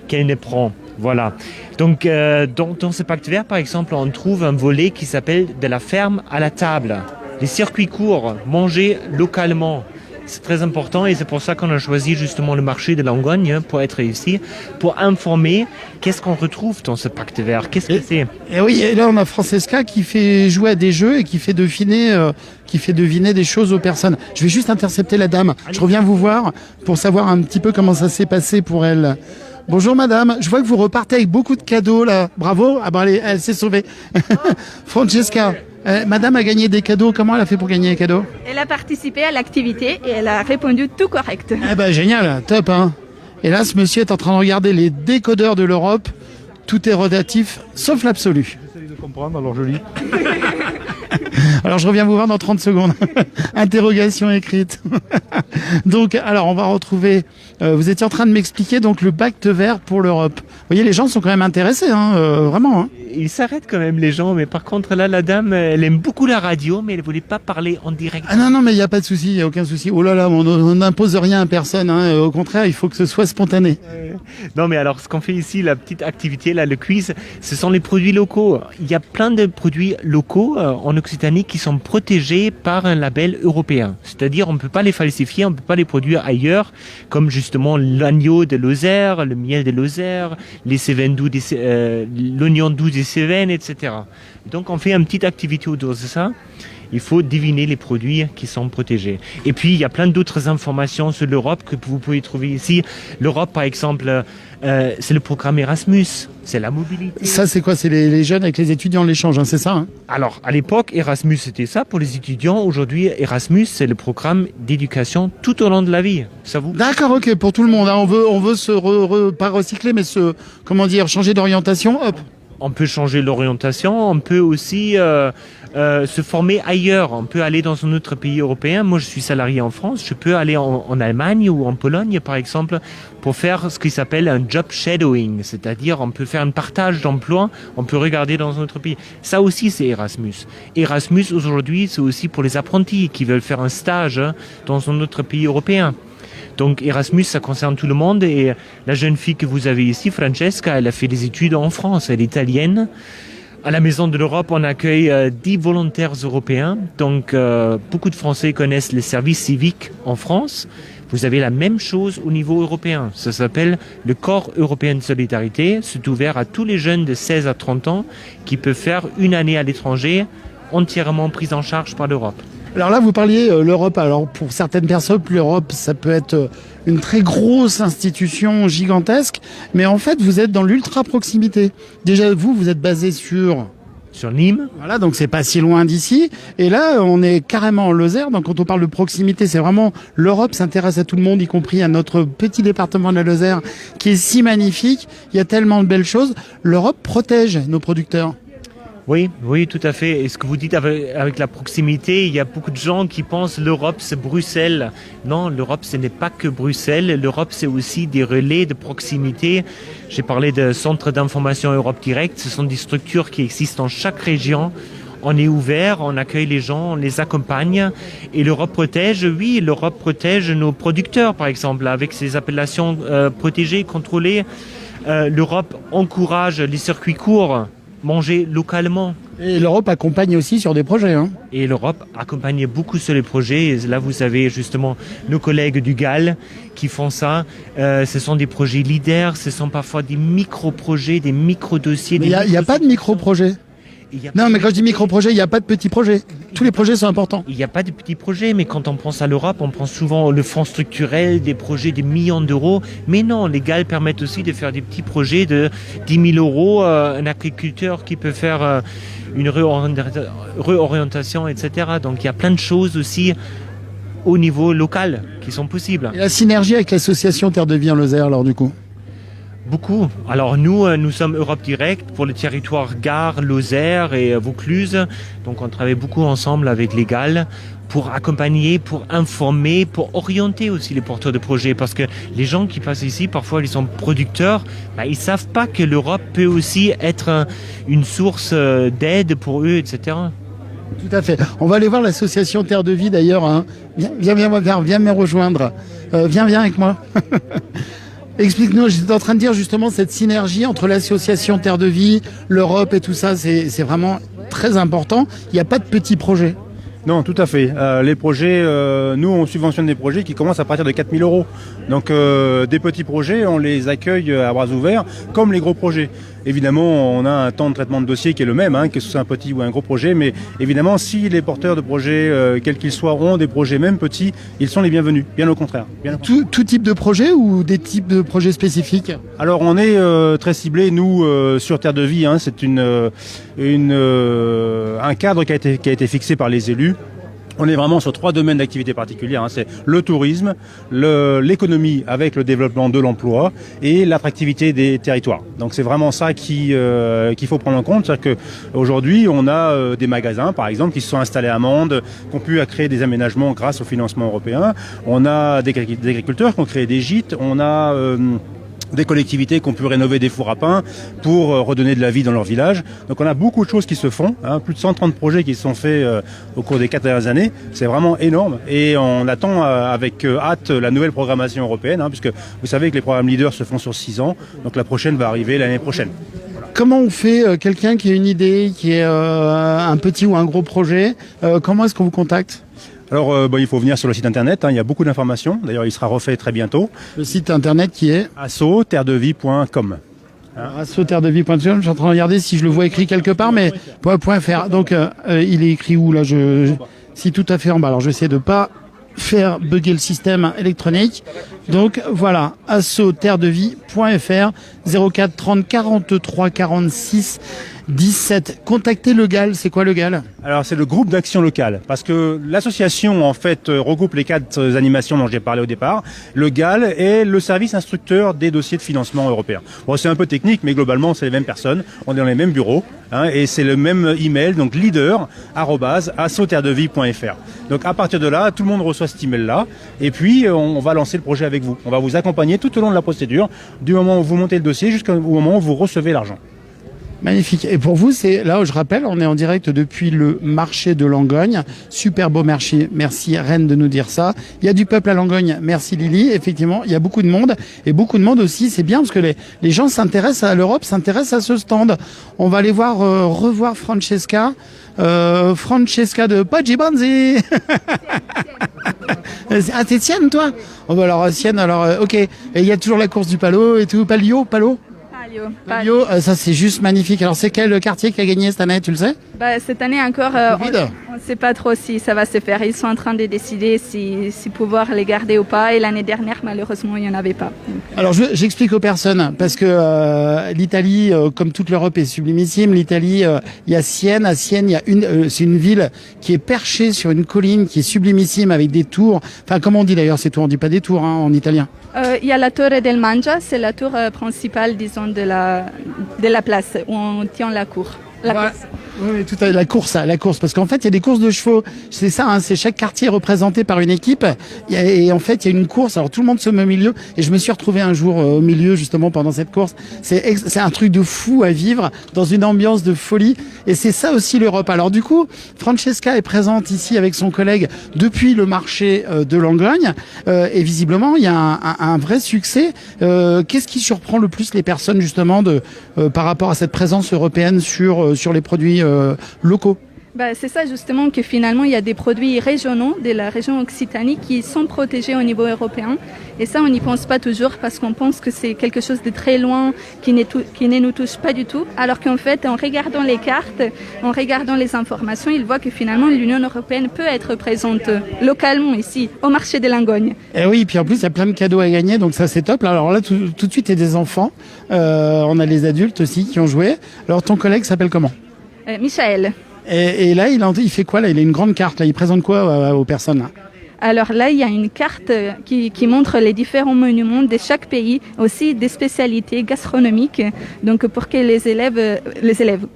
qu'elle ne prend. Voilà. Donc dans ce pacte vert, par exemple, on trouve un volet qui s'appelle de la ferme à la table. Les circuits courts, manger localement. C'est très important et c'est pour ça qu'on a choisi justement le marché de Langogne pour être ici, pour informer qu'est-ce qu'on retrouve dans ce pacte vert, qu'est-ce que c'est. Et oui, et là on a Francesca qui fait jouer à des jeux et qui fait deviner des choses aux personnes. Je vais juste intercepter la dame. Je reviens vous voir pour savoir un petit peu comment ça s'est passé pour elle. Bonjour madame, je vois que vous repartez avec beaucoup de cadeaux là. Bravo, ah ben elle s'est sauvée. Francesca, madame a gagné des cadeaux. Comment elle a fait pour gagner les cadeaux? Elle a participé à l'activité et elle a répondu tout correct. Eh ben génial, top hein. Et là ce monsieur est en train de regarder les décodeurs de l'Europe. Tout est relatif, sauf l'absolu. J'essaie de comprendre, alors je lis. Alors je reviens vous voir dans 30 secondes. Interrogation écrite. Donc, alors on va retrouver... vous étiez en train de m'expliquer donc le pacte vert pour l'Europe. Vous voyez, les gens sont quand même intéressés, hein, vraiment. Hein. Ils s'arrêtent quand même les gens, mais par contre là, la dame, elle aime beaucoup la radio, mais elle voulait pas parler en direct. Ah non, mais il n'y a pas de souci, il n'y a aucun souci. Oh là là, on n'impose rien à personne. Hein. Au contraire, il faut que ce soit spontané. Non, mais alors ce qu'on fait ici, la petite activité, là, le quiz, ce sont les produits locaux. Il y a plein de produits locaux en Occitanie qui sont protégés par un label européen. C'est-à-dire, on ne peut pas les falsifier, on ne peut pas les produire ailleurs, comme justement l'agneau de Lozère, le miel de Lozère, les Cévennes doux, l'oignon doux des Cévennes, etc. Donc, on fait une petite activité autour de ça. Il faut deviner les produits qui sont protégés. Et puis, il y a plein d'autres informations sur l'Europe que vous pouvez trouver ici. L'Europe, par exemple, c'est le programme Erasmus, c'est la mobilité. Ça, c'est quoi? C'est les jeunes avec les étudiants, l'échange, hein, c'est ça hein? Alors, à l'époque, Erasmus, c'était ça pour les étudiants. Aujourd'hui, Erasmus, c'est le programme d'éducation tout au long de la vie. Ça vous... D'accord, ok, pour tout le monde. Hein. On veut se pas recycler, mais changer d'orientation, hop. On peut changer l'orientation, on peut aussi se former ailleurs. On peut aller dans un autre pays européen. Moi, je suis salarié en France. Je peux aller en Allemagne ou en Pologne, par exemple, pour faire ce qui s'appelle un job shadowing. C'est-à-dire, on peut faire un partage d'emploi. On peut regarder dans un autre pays. Ça aussi, c'est Erasmus. Erasmus, aujourd'hui, c'est aussi pour les apprentis qui veulent faire un stage dans un autre pays européen. Donc Erasmus, ça concerne tout le monde et la jeune fille que vous avez ici, Francesca, elle a fait des études en France, elle est italienne. À la Maison de l'Europe, on accueille 10 volontaires européens, donc beaucoup de Français connaissent les services civiques en France. Vous avez la même chose au niveau européen, ça s'appelle le Corps européen de solidarité, c'est ouvert à tous les jeunes de 16 à 30 ans qui peuvent faire une année à l'étranger entièrement prise en charge par l'Europe. Alors là, vous parliez l'Europe. Alors pour certaines personnes, l'Europe, ça peut être une très grosse institution gigantesque, mais en fait, vous êtes dans l'ultra proximité. Déjà, vous êtes basé sur Nîmes. Voilà, donc c'est pas si loin d'ici. Et là, on est carrément en Lozère. Donc quand on parle de proximité, c'est vraiment l'Europe s'intéresse à tout le monde, y compris à notre petit département de la Lozère, qui est si magnifique. Il y a tellement de belles choses. L'Europe protège nos producteurs. Oui, tout à fait. Et ce que vous dites avec la proximité, il y a beaucoup de gens qui pensent l'Europe, c'est Bruxelles. Non, l'Europe, ce n'est pas que Bruxelles. L'Europe, c'est aussi des relais de proximité. J'ai parlé de centres d'information Europe Direct. Ce sont des structures qui existent dans chaque région. On est ouvert, on accueille les gens, on les accompagne. Et l'Europe protège, oui, l'Europe protège nos producteurs, par exemple, avec ces appellations protégées, contrôlées. L'Europe encourage les circuits courts. Manger localement. Et l'Europe accompagne aussi sur des projets. Hein. Et l'Europe accompagne beaucoup sur les projets. Et là, vous avez justement nos collègues du GAL qui font ça. Ce sont des projets leaders, ce sont parfois des micro-projets, des micro-dossiers. Il n'y a pas de micro-projets. Non, mais quand je dis micro-projet, il n'y a pas de petits projets. Tous les projets sont importants. Il n'y a pas de petits projets, mais quand on pense à l'Europe, on pense souvent le fonds structurel, des projets de millions d'euros. Mais non, les GAL permettent aussi de faire des petits projets de 10 000 euros. Un agriculteur qui peut faire une réorientation, etc. Donc il y a plein de choses aussi au niveau local qui sont possibles. Et la synergie avec l'association Terre de Vie en Lozère, alors du coup? Beaucoup. Alors nous sommes Europe Direct pour le territoire Gare, Lozère et Vaucluse. Donc on travaille beaucoup ensemble avec les GAL pour accompagner, pour informer, pour orienter aussi les porteurs de projets. Parce que les gens qui passent ici, parfois ils sont producteurs, ils savent pas que l'Europe peut aussi être une source d'aide pour eux, etc. Tout à fait. On va aller voir l'association Terre de Vie d'ailleurs. Hein. Viens me rejoindre. Viens avec moi. Explique-nous, j'étais en train de dire justement cette synergie entre l'association Terre de Vie, l'Europe et tout ça, c'est vraiment très important. Il n'y a pas de petits projets. Non, tout à fait. Les projets, nous, on subventionne des projets qui commencent à partir de 4 000 €. Donc, des petits projets, on les accueille à bras ouverts, comme les gros projets. Évidemment, on a un temps de traitement de dossier qui est le même, que ce soit un petit ou un gros projet, mais évidemment, si les porteurs de projets, quels qu'ils soient, ont des projets même petits, ils sont les bienvenus, bien au contraire. Tout type de projet ou des types de projets spécifiques? Alors, on est très ciblé, nous, sur Terre de Vie, c'est un cadre qui a été fixé par les élus. On est vraiment sur 3 domaines d'activité particulières. C'est le tourisme, l'économie avec le développement de l'emploi et l'attractivité des territoires. Donc c'est vraiment ça qu'il faut prendre en compte. C'est-à-dire qu'aujourd'hui, on a des magasins, par exemple, qui se sont installés à Mende, qui ont pu créer des aménagements grâce au financement européen. On a des agriculteurs qui ont créé des gîtes. On a des collectivités qui ont pu rénover des fours à pain pour redonner de la vie dans leur village. Donc on a beaucoup de choses qui se font, plus de 130 projets qui se sont faits au cours des 4 dernières années. C'est vraiment énorme et on attend avec hâte la nouvelle programmation européenne, puisque vous savez que les programmes leaders se font sur 6 ans, donc la prochaine va arriver l'année prochaine. Comment on fait quelqu'un qui a une idée, qui est un petit ou un gros projet, comment est-ce qu'on vous contacte? Alors, il faut venir sur le site internet, il y a beaucoup d'informations. D'ailleurs, il sera refait très bientôt. Le site internet qui est asso-terredevie.com. asso-terredevie.com. Je suis en train de regarder si je le vois écrit quelque part, mais .fr. Donc, il est écrit où là? Si tout à fait en bas. Alors, je vais essayer de pas faire bugger le système électronique. Donc voilà, asso-terredevie.fr 04 30 43 46 17. Contactez le GAL. C'est quoi le GAL? Alors c'est le groupe d'action locale, parce que l'association en fait regroupe les 4 animations dont j'ai parlé au départ. Le GAL est le service instructeur des dossiers de financement européens. Bon, c'est un peu technique, mais globalement c'est les mêmes personnes, on est dans les mêmes bureaux, et c'est le même email, donc leader@asso-terredevie.fr. Donc à partir de là, tout le monde reçoit cet email-là, et puis on va lancer le projet avec vous. On va vous accompagner tout au long de la procédure, du moment où vous montez le dossier jusqu'au moment où vous recevez l'argent. Magnifique. Et pour vous, c'est là où je rappelle, on est en direct depuis le marché de Langogne. Super beau marché. Merci Rennes de nous dire ça. Il y a du peuple à Langogne. Merci Lily. Effectivement, il y a beaucoup de monde. Et beaucoup de monde aussi, c'est bien parce que les gens s'intéressent à l'Europe, s'intéressent à ce stand. On va aller revoir Francesca. Francesca de Poggi Banzi. Ah, c'est Sienne, toi? Oh, bah alors, Sienne, alors, ok. Et il y a toujours la course du Palo et tout. Palo? Palio, ça c'est juste magnifique. Alors c'est quel quartier qui a gagné cette année, tu le sais? Cette année encore, on ne sait pas trop si ça va se faire. Ils sont en train de décider si pouvoir les garder ou pas. Et l'année dernière, malheureusement, il n'y en avait pas. Alors j'explique aux personnes, parce que l'Italie, comme toute l'Europe, est sublimissime. L'Italie, il y a Sienne. À Sienne, c'est une ville qui est perchée sur une colline, qui est sublimissime avec des tours. Enfin, comment on dit d'ailleurs ces tours? On dit pas des tours en italien. Il y a la Torre del Mangia, c'est la tour principale, disons, de la place où on tient la cour. Oui, tout à fait, la course, parce qu'en fait, il y a des courses de chevaux. C'est ça, c'est chaque quartier représenté par une équipe. Et en fait, il y a une course. Alors tout le monde se met au milieu. Et je me suis retrouvé un jour au milieu, justement, pendant cette course. C'est un truc de fou à vivre dans une ambiance de folie. Et c'est ça aussi l'Europe. Alors du coup, Francesca est présente ici avec son collègue depuis le marché de Langogne. Et visiblement, il y a un vrai succès. Qu'est-ce qui surprend le plus les personnes, justement, par rapport à cette présence européenne sur les produits locaux? C'est ça justement, que finalement il y a des produits régionaux de la région Occitanie qui sont protégés au niveau européen, et ça on n'y pense pas toujours parce qu'on pense que c'est quelque chose de très loin qui ne nous touche pas du tout, alors qu'en fait en regardant les cartes, en regardant les informations, ils voient que finalement l'Union européenne peut être présente localement ici au marché de Langogne. Et oui, puis en plus il y a plein de cadeaux à gagner, donc ça c'est top. Alors là tout de suite il y a des enfants, on a les adultes aussi qui ont joué. Alors ton collègue s'appelle comment? Michael. Et là, il fait quoi là? Il a une grande carte là. Il présente quoi aux personnes là? Alors là, il y a une carte qui montre les différents monuments de chaque pays, aussi des spécialités gastronomiques. Donc pour que les élèves,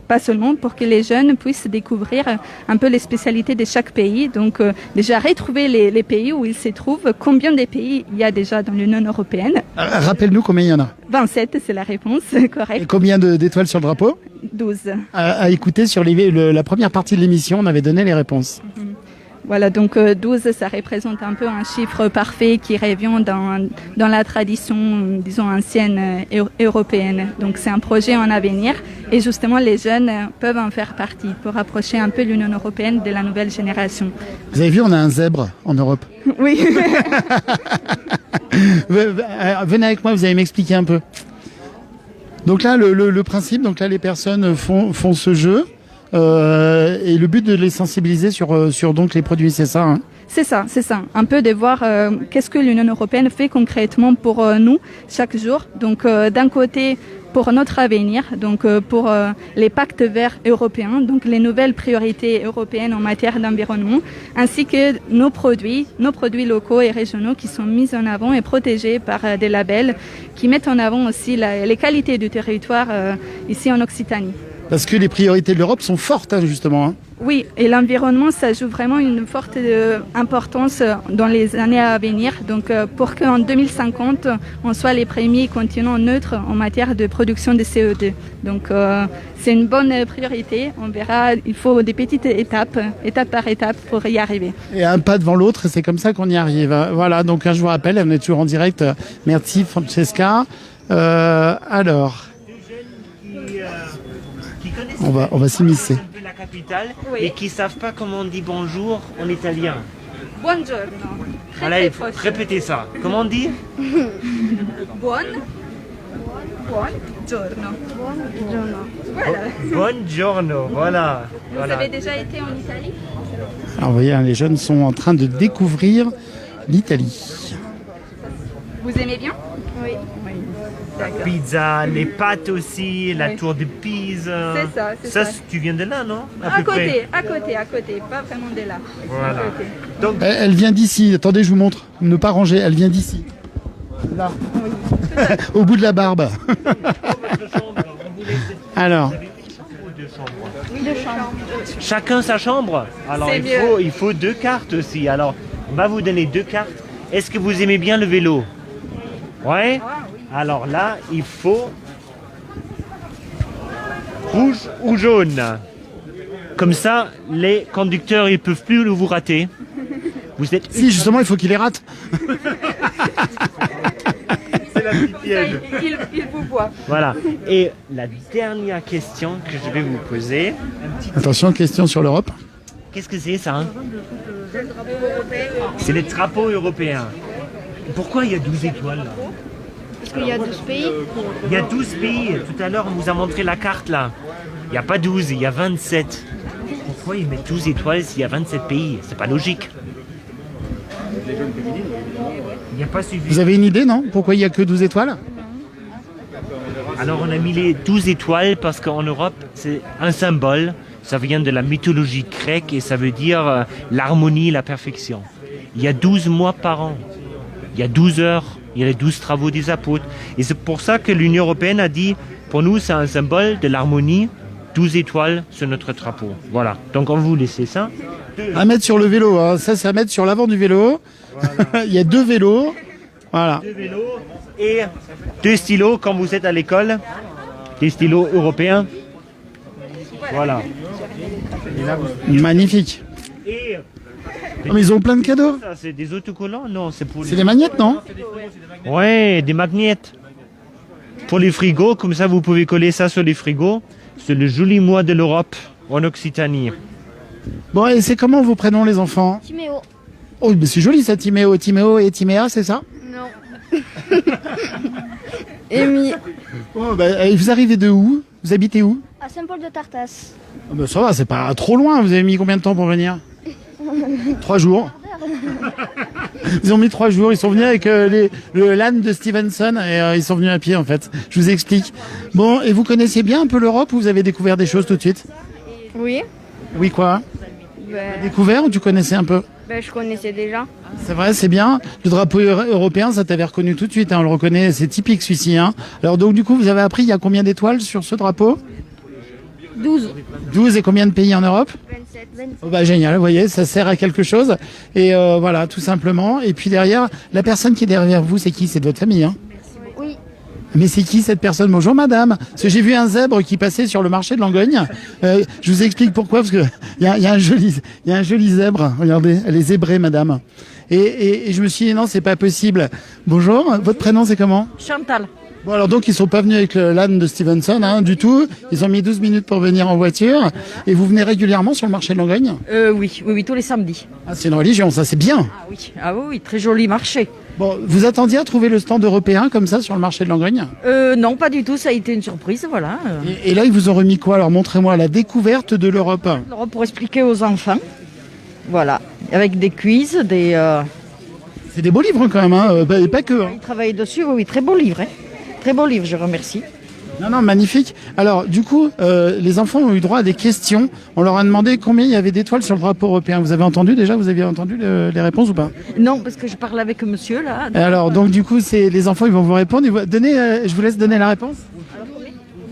pas seulement, pour que les jeunes puissent découvrir un peu les spécialités de chaque pays. Donc déjà retrouver les pays où ils se trouvent, combien de pays il y a déjà dans l'Union européenne. Rappelle-nous combien il y en a. 27, c'est la réponse correcte. Et combien d'étoiles sur le drapeau? 12. À écouter sur la première partie de l'émission, on avait donné les réponses. Voilà, donc 12, ça représente un peu un chiffre parfait qui revient dans la tradition, disons, ancienne européenne. Donc c'est un projet en avenir et justement les jeunes peuvent en faire partie pour rapprocher un peu l'Union européenne de la nouvelle génération. Vous avez vu, on a un zèbre en Europe. Oui. Venez avec moi, vous allez m'expliquer un peu. Donc là, le principe, donc là, les personnes font ce jeu. Et le but de les sensibiliser sur donc les produits, c'est ça, hein? C'est ça. Un peu de voir qu'est-ce que l'Union européenne fait concrètement pour nous chaque jour. Donc d'un côté pour notre avenir, donc pour les pactes verts européens, donc les nouvelles priorités européennes en matière d'environnement, ainsi que nos produits locaux et régionaux qui sont mis en avant et protégés par des labels qui mettent en avant aussi les qualités du territoire ici en Occitanie. Parce que les priorités de l'Europe sont fortes, hein, justement. Hein. Oui, et l'environnement, ça joue vraiment une forte importance dans les années à venir. Donc, pour qu'en 2050, on soit les premiers continents neutres en matière de production de CO2. Donc, c'est une bonne priorité. On verra, il faut des petites étape par étape, pour y arriver. Et un pas devant l'autre, et c'est comme ça qu'on y arrive. Voilà, donc je vous rappelle, on est toujours en direct. Merci Francesca. Alors... On va s'immiscer. La capitale, et qui ne savent pas comment on dit bonjour en italien. Buongiorno. Voilà, il faut répéter ça. Comment on dit? Buongiorno. Voilà. Buongiorno, voilà. Vous avez déjà été en Italie? Alors vous voyez, les jeunes sont en train de découvrir l'Italie. Vous aimez bien? Oui. La pizza, les pâtes aussi, la tour de Pise. C'est ça. Tu viens de là, non? À côté, pas vraiment de là. Voilà. Donc... Elle vient d'ici. Attendez, je vous montre. Ne pas ranger. Elle vient d'ici. Là. Oui. Au bout de la barbe. Alors. Oui, 2 chambres. Chacun sa chambre. Alors il faut 2 cartes aussi. Alors on va vous donner 2 cartes. Est-ce que vous aimez bien le vélo? Ouais. Alors là, il faut rouge ou jaune. Comme ça, les conducteurs, ils peuvent plus vous rater. Vous êtes... Si, justement, il faut qu'ils les ratent. C'est la petite piège. Il vous voit. Voilà. Et la dernière question que je vais vous poser. Attention, question sur l'Europe. Qu'est-ce que c'est ça, hein? C'est le drapeau européen. Pourquoi il y a 12 étoiles là? Parce qu'il y a 12 pays. Il y a 12 pays. Tout à l'heure, on vous a montré la carte là. Il n'y a pas 12, il y a 27. Pourquoi ils mettent 12 étoiles s'il y a 27 pays? C'est pas logique. Il n'y a pas suffi. Vous avez une idée, non? Pourquoi il n'y a que 12 étoiles? Alors on a mis les 12 étoiles parce qu'en Europe, c'est un symbole. Ça vient de la mythologie grecque et ça veut dire l'harmonie, la perfection. Il y a 12 mois par an. Il y a 12 heures. Il y a les 12 travaux des apôtres. Et c'est pour ça que l'Union européenne a dit, pour nous, c'est un symbole de l'harmonie, 12 étoiles sur notre drapeau. Voilà. Donc on vous laisse ça. À mettre sur le vélo, hein. Ça c'est à mettre sur l'avant du vélo. Voilà. Il y a 2 vélos. Voilà. 2 vélos et 2 stylos quand vous êtes à l'école. Des stylos européens. Voilà. Magnifique. Et... Oh, mais ils ont plein de cadeaux. Ça, c'est des autocollants? Non, c'est pour les... C'est des magnettes, non? Ouais, des magnettes. Pour les frigos, comme ça vous pouvez coller ça sur les frigos. C'est le joli mois de l'Europe en Occitanie. Bon, et c'est comment vos prénoms, les enfants? Timéo. Oh, mais c'est joli ça, Timéo. Timéo et Timéa, c'est ça? Non. Amy. Oh, bah, vous arrivez de où? Vous habitez où? À Saint-Paul-de-Tartas. Oh, bah, ça va, c'est pas trop loin. Vous avez mis combien de temps pour venir? 3 jours. Ils ont mis 3 jours. Ils sont venus avec le LAN de Stevenson et ils sont venus à pied en fait. Je vous explique. Bon, et vous connaissez bien un peu l'Europe ou vous avez découvert des choses tout de suite? Oui. Oui, quoi? Découvert ou tu connaissais un peu? Je connaissais déjà. C'est vrai, c'est bien. Le drapeau européen, ça t'avait reconnu tout de suite. Hein, on le reconnaît, c'est typique celui-ci. Hein. Alors donc du coup, vous avez appris il y a combien d'étoiles sur ce drapeau? 12. 12 et combien de pays en Europe? 27. Oh bah génial, vous voyez, ça sert à quelque chose. Et voilà, tout simplement. Et puis derrière, la personne qui est derrière vous, c'est qui? C'est de votre famille, hein? Oui. Mais c'est qui cette personne? Bonjour madame. Parce que j'ai vu un zèbre qui passait sur le marché de Langogne. Je vous explique pourquoi, parce que il y a un joli zèbre. Regardez, elle est zébrée madame. Et je me suis dit non, c'est pas possible. Bonjour, votre prénom c'est comment? Chantal. Bon alors donc ils sont pas venus avec l'âne de Stevenson du tout. Ils ont mis 12 minutes pour venir en voiture. Et vous venez régulièrement sur le marché de Langogne? Oui, tous les samedis. Ah, c'est une religion, ça c'est bien. Ah oui, très joli marché. Bon, vous attendiez à trouver le stand européen comme ça sur le marché de Langogne? Non, pas du tout, ça a été une surprise, voilà. Et là ils vous ont remis quoi? Alors montrez-moi la découverte de l'Europe. Alors, pour expliquer aux enfants, voilà, avec des quiz, C'est des beaux livres quand même, et pas que. Ils travaillent dessus, oui, très beau livre. Très beau livre, je remercie. Non, magnifique. Alors, du coup, les enfants ont eu droit à des questions. On leur a demandé combien il y avait d'étoiles sur le drapeau européen. Vous avez entendu déjà? Vous aviez entendu les réponses ou pas? Non, parce que je parle avec monsieur, là. Alors, donc, du coup, les enfants, ils vont vous répondre. Je vous laisse donner la réponse.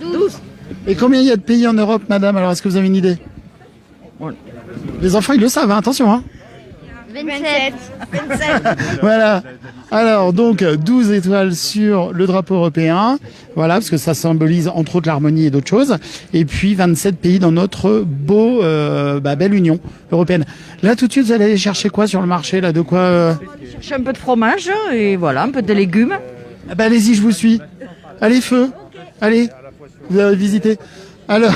12. Et combien il y a de pays en Europe, madame? Alors, est-ce que vous avez une idée? Les enfants, ils le savent, attention. 27. Voilà. Alors, donc, 12 étoiles sur le drapeau européen. Voilà, parce que ça symbolise, entre autres, l'harmonie et d'autres choses. Et puis, 27 pays dans notre belle Union européenne. Là, tout de suite, vous allez aller chercher quoi sur le marché, là? De quoi Chercher un peu de fromage, et voilà, un peu de légumes. Allez-y, je vous suis. Allez, feu. Allez, vous allez visiter. Alors,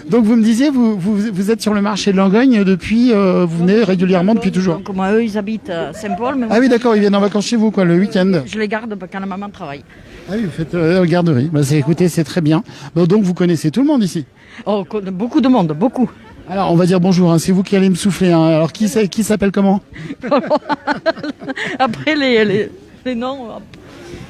donc vous me disiez, vous êtes sur le marché de Langogne depuis, vous venez régulièrement depuis toujours. Comme eux, ils habitent à Saint-Paul. Mais Ah oui, d'accord, ils viennent en vacances chez vous, quoi, le week-end. Je les garde quand la maman travaille. Ah oui, vous faites garderie. Écoutez, c'est très bien. Bon, donc vous connaissez tout le monde ici? Oh, beaucoup de monde, beaucoup. Alors, on va dire bonjour, c'est vous qui allez me souffler. Alors, qui s'appelle comment? Après les noms...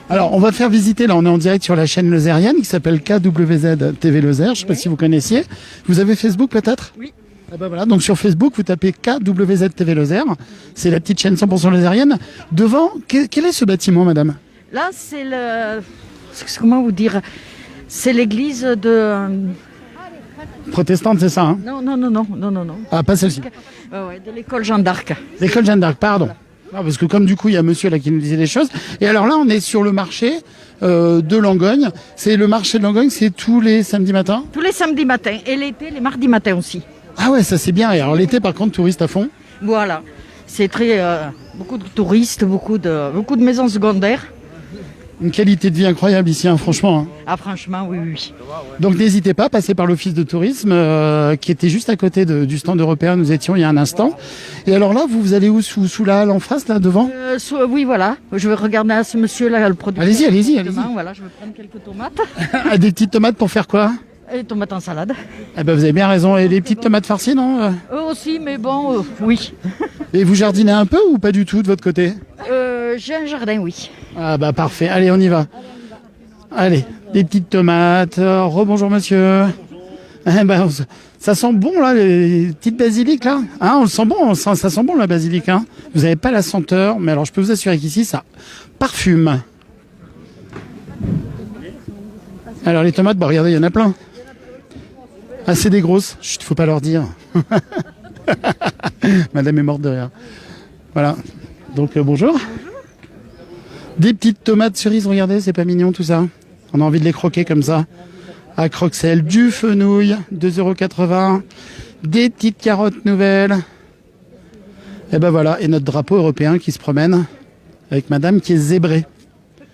Alors, on va faire visiter, là, on est en direct sur la chaîne lozérienne qui s'appelle KWZ TV Lozère. Je ne sais pas si vous connaissiez. Vous avez Facebook peut-être? Oui. Ah bah voilà, donc sur Facebook, vous tapez KWZ TV Lozère. C'est la petite chaîne 100% lozérienne. Devant, quel est ce bâtiment, madame? Là, c'est comment vous dire? C'est l'église de... Protestante, c'est ça, hein? Non. Ah, pas celle-ci. De l'école Jeanne d'Arc. L'école Jeanne d'Arc, pardon. Ah, parce que comme du coup il y a monsieur là qui nous disait des choses. Et alors là on est sur le marché de Langogne. C'est le marché de Langogne, c'est tous les samedis matins? Tous les samedis matins et l'été, les mardis matins aussi. Ah ouais, ça c'est bien. Et alors l'été par contre touristes à fond? Voilà, c'est très beaucoup de touristes, beaucoup de maisons secondaires. Une qualité de vie incroyable ici, franchement. Ah franchement, oui. Donc n'hésitez pas à passer par l'office de tourisme qui était juste à côté du stand européen. Nous étions il y a un instant. Et alors là, vous allez où? Sous la halle en face, là, devant? Oui, voilà. Je vais regarder à ce monsieur-là, le producteur. Allez-y. Voilà, je vais prendre quelques tomates. Des petites tomates pour faire quoi? Et tomates en salade. Eh ben, vous avez bien raison. Et les petites tomates farcies, non? Eux aussi, mais bon, oui. Et vous jardinez un peu ou pas du tout de votre côté? J'ai un jardin, oui. Ah bah parfait, allez on y va. Allez, des petites tomates. Rebonjour monsieur. Ça sent bon là, les petites basiliques là. On le sent bon, ça sent bon la basilique. Vous n'avez pas la senteur, mais alors je peux vous assurer qu'ici ça parfume. Alors les tomates, regardez, il y en a plein. Ah c'est des grosses, chut, faut pas leur dire. Madame est morte de rire. Voilà, donc bonjour. Des petites tomates cerises, regardez, c'est pas mignon tout ça. On a envie de les croquer comme ça. À Croxel, du fenouil, 2,80 €. Des petites carottes nouvelles. Et ben voilà, et notre drapeau européen qui se promène avec madame qui est zébrée.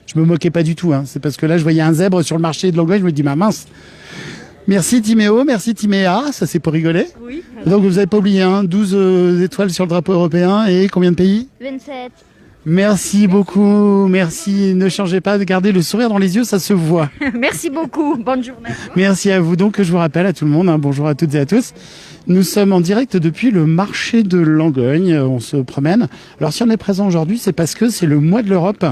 Je me moquais pas du tout, c'est parce que là je voyais un zèbre sur le marché de Langogne, je me dis mince. Merci Timéo, merci Timéa, ça c'est pour rigoler. Oui. Donc vous avez pas oublié, 12 étoiles sur le drapeau européen et combien de pays? 27. Merci beaucoup, merci. Ne changez pas, gardez le sourire dans les yeux, ça se voit. Merci beaucoup, bonne journée. Merci à vous. Donc je vous rappelle à tout le monde, bonjour à toutes et à tous. Nous sommes en direct depuis le marché de Langogne, on se promène. Alors si on est présent aujourd'hui, c'est parce que c'est le mois de l'Europe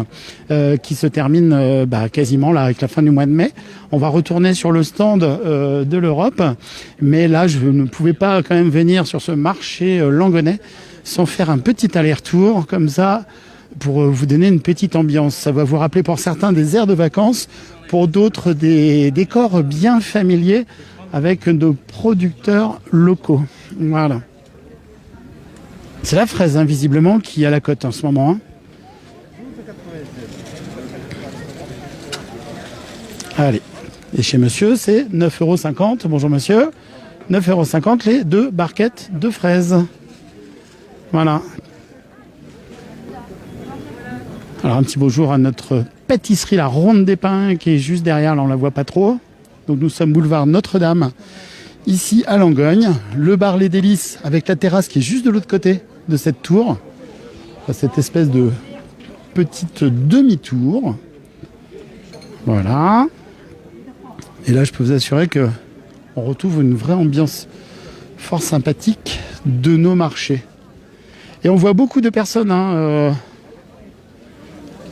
qui se termine quasiment là avec la fin du mois de mai. On va retourner sur le stand de l'Europe, mais là je ne pouvais pas quand même venir sur ce marché langonnais sans faire un petit aller-retour comme ça pour vous donner une petite ambiance. Ça va vous rappeler pour certains des aires de vacances, pour d'autres des décors bien familiers avec nos producteurs locaux. Voilà. C'est la fraise, visiblement, qui est à la cote en ce moment. Allez. Et chez monsieur, c'est 9,50 €. Bonjour monsieur. 9,50 € les 2 barquettes de fraises. Voilà. Alors un petit bonjour à notre pâtisserie La Ronde des Pins qui est juste derrière, là on la voit pas trop. Donc nous sommes boulevard Notre-Dame, ici à Langogne. Le bar Les Délices avec la terrasse qui est juste de l'autre côté de cette tour. Enfin, cette espèce de petite demi-tour. Voilà. Et là je peux vous assurer que on retrouve une vraie ambiance fort sympathique de nos marchés. Et on voit beaucoup de personnes.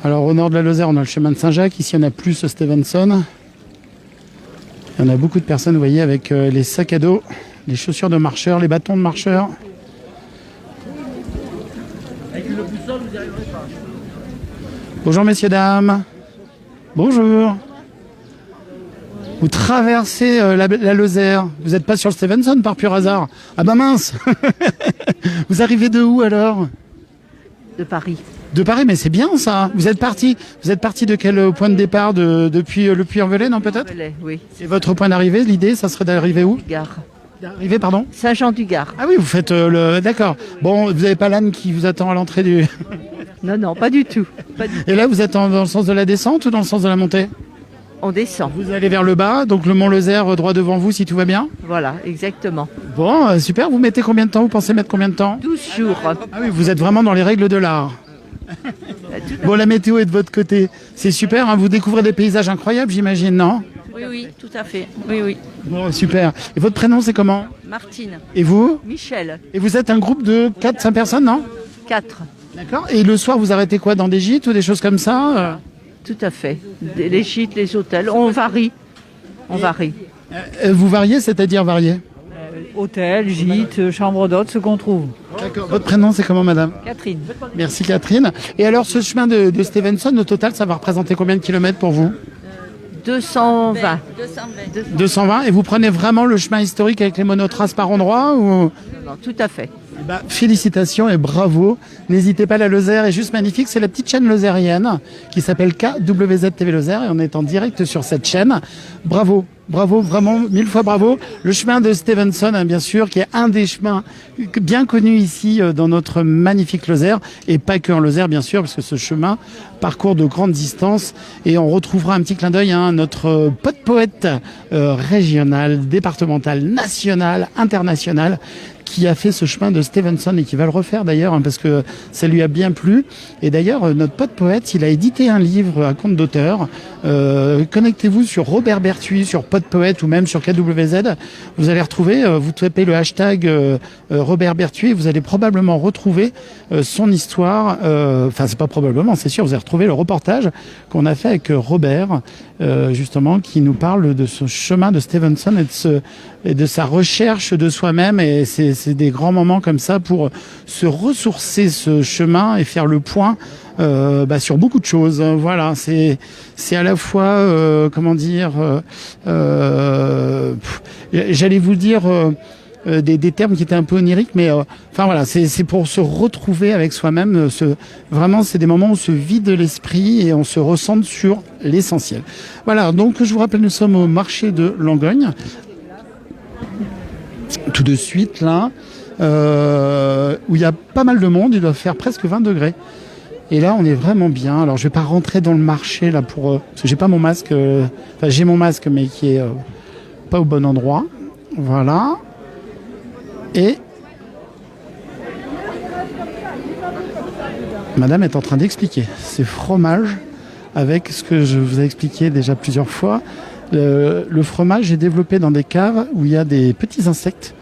Alors au nord de la Lozère, on a le chemin de Saint-Jacques. Ici, on a plus Stevenson. Il y en a beaucoup de personnes, vous voyez, avec les sacs à dos, les chaussures de marcheurs, les bâtons de marcheurs. Bonjour messieurs, dames. Bonjour. Vous traversez la Lozère. Vous n'êtes pas sur le Stevenson par pur hasard? Ah bah mince. Vous arrivez de où alors? De Paris. De Paris, mais c'est bien ça. Vous êtes parti de quel point de départ depuis le Puy-en-Velay, non peut-être? Oui. C'est votre point d'arrivée. L'idée, ça serait d'arriver où? Gare. D'arriver, pardon? Saint-Jean-du-Gard. Ah oui, vous faites D'accord. Bon, vous n'avez pas l'âne qui vous attend à l'entrée du... Non, pas du tout. Et là, vous êtes dans le sens de la descente ou dans le sens de la montée? On descend. Vous allez vers le bas, donc le Mont Lozère droit devant vous si tout va bien? Voilà, exactement. Bon, super. Vous mettez combien de temps? Vous pensez mettre combien de temps? 12 jours. Ah oui, vous êtes vraiment dans les règles de l'art. Bon, la météo est de votre côté. C'est super, hein, vous découvrez des paysages incroyables, j'imagine, non? Oui, tout à fait. Oui. Bon, super. Et votre prénom, c'est comment? Martine. Et vous? Michel. Et vous êtes un groupe de 4-5 personnes, non? 4. D'accord. Et le soir, vous arrêtez quoi? Dans des gîtes ou des choses comme ça? Tout à fait. Les gîtes, les hôtels, on varie. Vous variez, c'est-à-dire varier? Hôtel, gîte, chambre d'hôte, ce qu'on trouve. D'accord. Votre prénom, c'est comment, madame? Catherine. Merci, Catherine. Et alors, ce chemin de Stevenson, au total, ça va représenter combien de kilomètres pour vous? 220. 220. Et vous prenez vraiment le chemin historique avec les monotraces par endroit ou... Non, tout à fait. Félicitations et bravo. N'hésitez pas, la Lozère est juste magnifique. C'est la petite chaîne lozérienne qui s'appelle KWZ TV Lozère et on est en direct sur cette chaîne. Bravo, vraiment 1000 fois bravo. Le chemin de Stevenson, hein, bien sûr, qui est un des chemins bien connus ici dans notre magnifique Lozère et pas que en Lozère, bien sûr, parce que ce chemin parcourt de grandes distances et on retrouvera un petit clin d'œil à notre poète régional, départemental, national, international, qui a fait ce chemin de Stevenson et qui va le refaire d'ailleurs, hein, parce que ça lui a bien plu. Et d'ailleurs, notre pote poète, il a édité un livre à compte d'auteur. Connectez-vous sur Robert Berthuis, sur Pote Poète ou même sur KWZ. Vous allez retrouver, vous tapez le hashtag Robert Berthuis, vous allez probablement retrouver son histoire. Enfin, c'est pas probablement, c'est sûr, vous allez retrouver le reportage qu'on a fait avec Robert, justement, qui nous parle de ce chemin de Stevenson et de sa recherche de soi-même. Et c'est des grands moments comme ça pour se ressourcer ce chemin et faire le point sur beaucoup de choses. Voilà, c'est à la fois j'allais vous dire des termes qui étaient un peu oniriques, mais enfin voilà, c'est pour se retrouver avec soi-même. Vraiment, c'est des moments où on se vide l'esprit et on se recentre sur l'essentiel. Voilà, donc je vous rappelle, nous sommes au marché de Langogne. Tout de suite là, où il y a pas mal de monde, il doit faire presque 20 degrés. Et là, on est vraiment bien. Alors, je vais pas rentrer dans le marché là parce que j'ai pas mon masque. Enfin, j'ai mon masque, mais qui est pas au bon endroit. Voilà. Et Madame est en train d'expliquer ces fromages avec ce que je vous ai expliqué déjà plusieurs fois. Le fromage est développé dans des caves où il y a des petits insectes,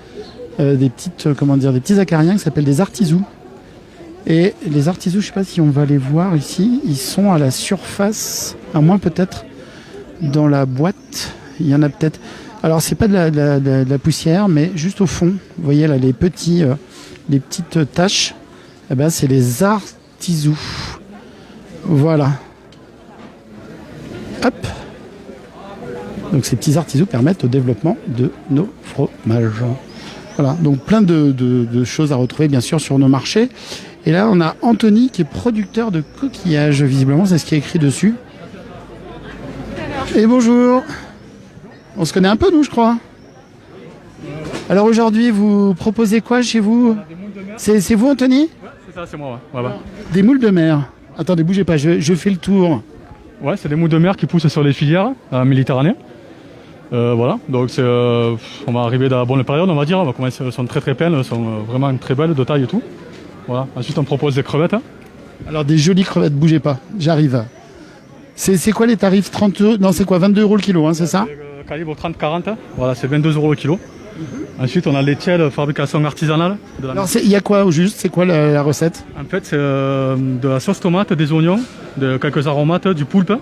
des petits acariens qui s'appellent des artisous. Et les artisous, je ne sais pas si on va les voir ici, ils sont à la surface, à moins peut-être dans la boîte. Il y en a peut-être. Alors c'est pas de la poussière, mais juste au fond, vous voyez là les petites taches. Eh ben c'est les artisous. Voilà. Hop. Donc ces petits artisous permettent au développement de nos fromages. Voilà, donc plein de choses à retrouver bien sûr sur nos marchés. Et là on a Anthony qui est producteur de coquillages, visiblement c'est ce qui est écrit dessus. Et bonjour. On se connaît un peu, nous, je crois. Alors aujourd'hui, vous proposez quoi chez vous? C'est vous, Anthony? Ouais, c'est ça, c'est moi, ouais. Voilà. Des moules de mer. Attendez, bougez pas, je fais le tour. Ouais, c'est des moules de mer qui poussent sur les filières en Méditerranée. Voilà, donc on va arriver dans la bonne période, on va dire. Elles sont très pleines, elles sont vraiment très belles de taille et tout. Voilà. Ensuite, on propose des crevettes. Alors des jolies crevettes, bougez pas, j'arrive. C'est quoi les tarifs? 30 euros? Non, c'est quoi, 22 € le kilo, hein, c'est ça? Calibre 30-40, voilà, c'est 22 € le kilo. Ensuite, on a les tiels, fabrication artisanale. Alors, il y a quoi au juste? C'est quoi la recette? En fait, c'est de la sauce tomate, des oignons, de quelques aromates, du poulpe.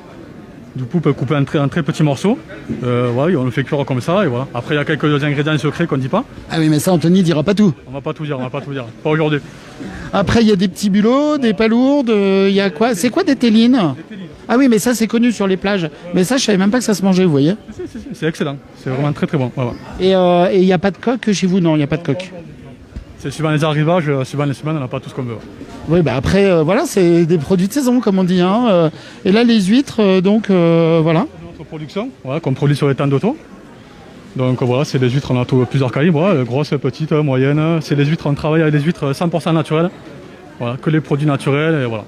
Du poulpe coupé en très petits morceaux. Voilà, on le fait cuire comme ça et voilà. Après, il y a quelques ingrédients secrets qu'on ne dit pas. Ah oui, mais ça, Anthony dira pas tout. On va pas tout dire, Pas aujourd'hui. Après, il y a des petits bulots, des palourdes, il y a quoi? C'est quoi des télines? Ah oui, mais ça, c'est connu sur les plages. Mais ça, je savais même pas que ça se mangeait, vous voyez. C'est excellent. C'est vraiment très bon. Voilà. Et il n'y a pas de coque chez vous? Non, il n'y a pas de coque. C'est suivant les arrivages, suivant les semaines, on n'a pas tout ce qu'on veut. Oui, bah après, voilà, c'est des produits de saison, comme on dit. Hein. Et là, les huîtres, donc, voilà. Notre production, voilà, qu'on produit sur les temps d'auto. Donc voilà, c'est des huîtres, on a plusieurs calibres, grosses, petites, moyennes. C'est des huîtres, on travaille avec des huîtres 100% naturelles. Voilà, que les produits naturels, et voilà.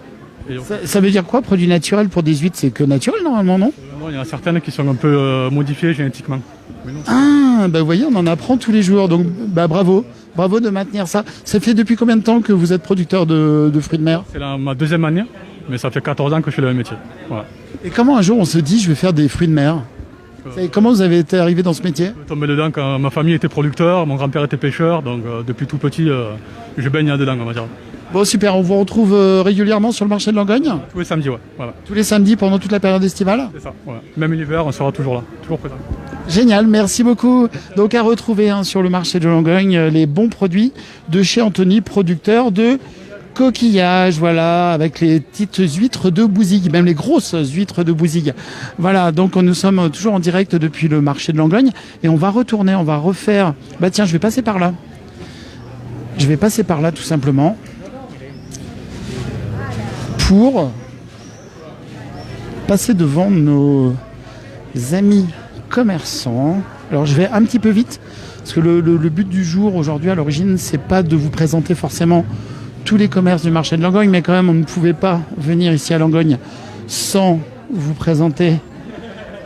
Ça veut dire quoi, produit naturel pour des huîtres? C'est que naturel, normalement, non? Non, il y en a certaines qui sont un peu modifiées génétiquement. Ah, bah vous voyez, on en apprend tous les jours, donc bah bravo. Bravo de maintenir ça. Ça fait depuis combien de temps que vous êtes producteur de fruits de mer? C'est ma deuxième année, mais ça fait 14 ans que je fais le même métier. Voilà. Et comment un jour on se dit je vais faire des fruits de mer? Comment vous avez été arrivé dans ce métier? Je suis tombé dedans quand ma famille était producteur, mon grand-père était pêcheur, donc depuis tout petit, je baigne dedans, on va dire. Bon, super, on vous retrouve régulièrement sur le marché de Langogne? Tous les samedis, ouais. Voilà. Tous les samedis pendant toute la période estivale? C'est ça, voilà. Même l'hiver, on sera toujours là, toujours présent. Génial, merci beaucoup. Donc à retrouver sur le marché de Langogne les bons produits de chez Anthony, producteur de coquillages, voilà, avec les petites huîtres de Bouzigues, même les grosses huîtres de Bouzigues. Voilà, donc nous sommes toujours en direct depuis le marché de Langogne et on va retourner, on va refaire... Bah tiens, je vais passer par là. Je vais passer par là tout simplement pour passer devant nos amis commerçants. Alors je vais un petit peu vite parce que le but du jour aujourd'hui à l'origine c'est pas de vous présenter forcément tous les commerces du marché de Langogne, mais quand même on ne pouvait pas venir ici à Langogne sans vous présenter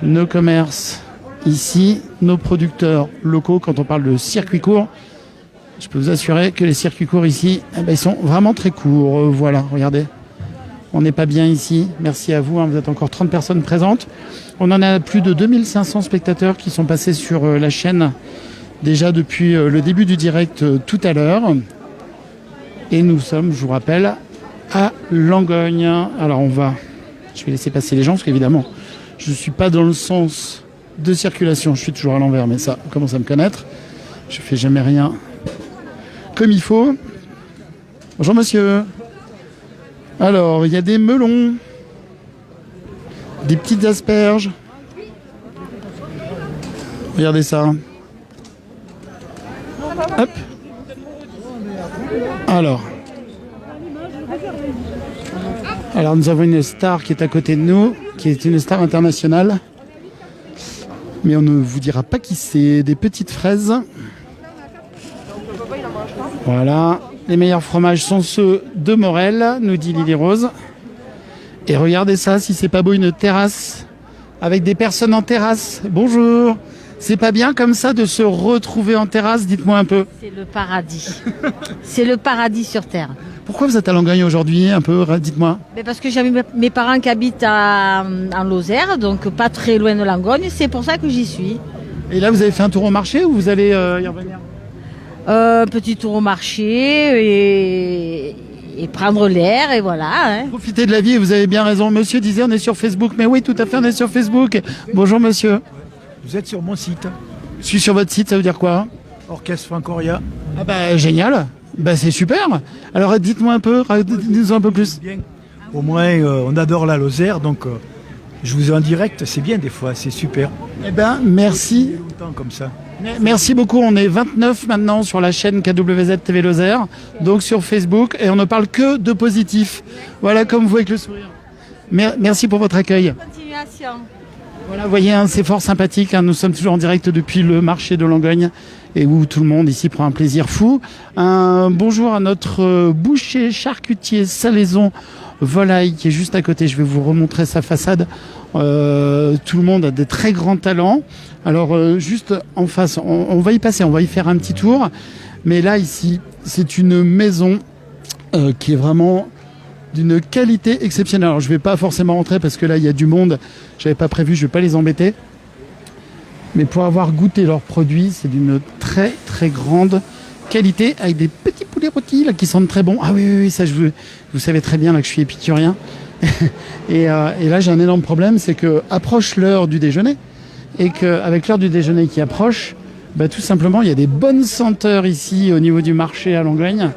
nos commerces ici, nos producteurs locaux. Quand on parle de circuit court, je peux vous assurer que les circuits courts ici, ils sont vraiment très courts. Voilà, regardez. On n'est pas bien ici. Merci à vous, hein, vous êtes encore 30 personnes présentes. On en a plus de 2500 spectateurs qui sont passés sur la chaîne déjà depuis le début du direct tout à l'heure. Et nous sommes, je vous rappelle, à Langogne. Alors je vais laisser passer les gens parce qu'évidemment, je ne suis pas dans le sens de circulation. Je suis toujours à l'envers, mais ça, on commence à me connaître. Je fais jamais rien comme il faut. Bonjour monsieur. Alors, il y a des melons, des petites asperges. Regardez ça. Hop. Alors nous avons une star qui est à côté de nous, qui est une star internationale. Mais on ne vous dira pas qui c'est. Des petites fraises. Voilà. Les meilleurs fromages sont ceux de Morel, nous dit Lily Rose. Et regardez ça, si c'est pas beau, une terrasse avec des personnes en terrasse. Bonjour. C'est pas bien comme ça de se retrouver en terrasse, dites-moi un peu. C'est le paradis. C'est le paradis sur Terre. Pourquoi vous êtes à Langogne aujourd'hui, un peu, dites-moi? Mais parce que j'ai mes parents qui habitent en Lozère, donc pas très loin de Langogne, c'est pour ça que j'y suis. Et là, vous avez fait un tour au marché ou vous allez y revenir? Petit tour au marché et prendre l'air et voilà. Hein. Profitez de la vie et vous avez bien raison. Monsieur disait on est sur Facebook. Mais oui, tout à fait, on est sur Facebook. Bonjour monsieur. Vous êtes sur mon site. Je suis sur votre site, ça veut dire quoi? Orchestre Francoria. Ah bah génial. Bah c'est super. Alors dites-moi un peu, dites-nous un peu plus. Bien. Au moins on adore la Lozère, donc je vous ai en direct, c'est bien des fois, c'est super. Eh ben merci. Longtemps comme ça. Merci beaucoup, on est 29 maintenant sur la chaîne KWZ TV Lozère, donc sur Facebook, et on ne parle que de positif. Voilà, comme vous avec le sourire. Merci pour votre accueil. Continuation. Voilà, vous voyez, hein, c'est fort sympathique. Hein, nous sommes toujours en direct depuis le marché de Langogne et où tout le monde ici prend un plaisir fou. Un bonjour à notre boucher, charcutier, salaison, volaille qui est juste à côté. Je vais vous remontrer sa façade. Tout le monde a des très grands talents. Alors juste en face, on va y passer, on va y faire un petit tour. Mais là ici, c'est une maison qui est vraiment d'une qualité exceptionnelle. Alors je vais pas forcément rentrer parce que là il y a du monde, j'avais pas prévu, je vais pas les embêter. Mais pour avoir goûté leurs produits, c'est d'une très très grande qualité avec des petits poulets rôtis là qui sentent très bon. Ah oui, ça vous savez très bien là que je suis épicurien. et là j'ai un énorme problème, c'est que approche l'heure du déjeuner et qu'avec l'heure du déjeuner qui approche, bah, tout simplement il y a des bonnes senteurs ici au niveau du marché à Langogne.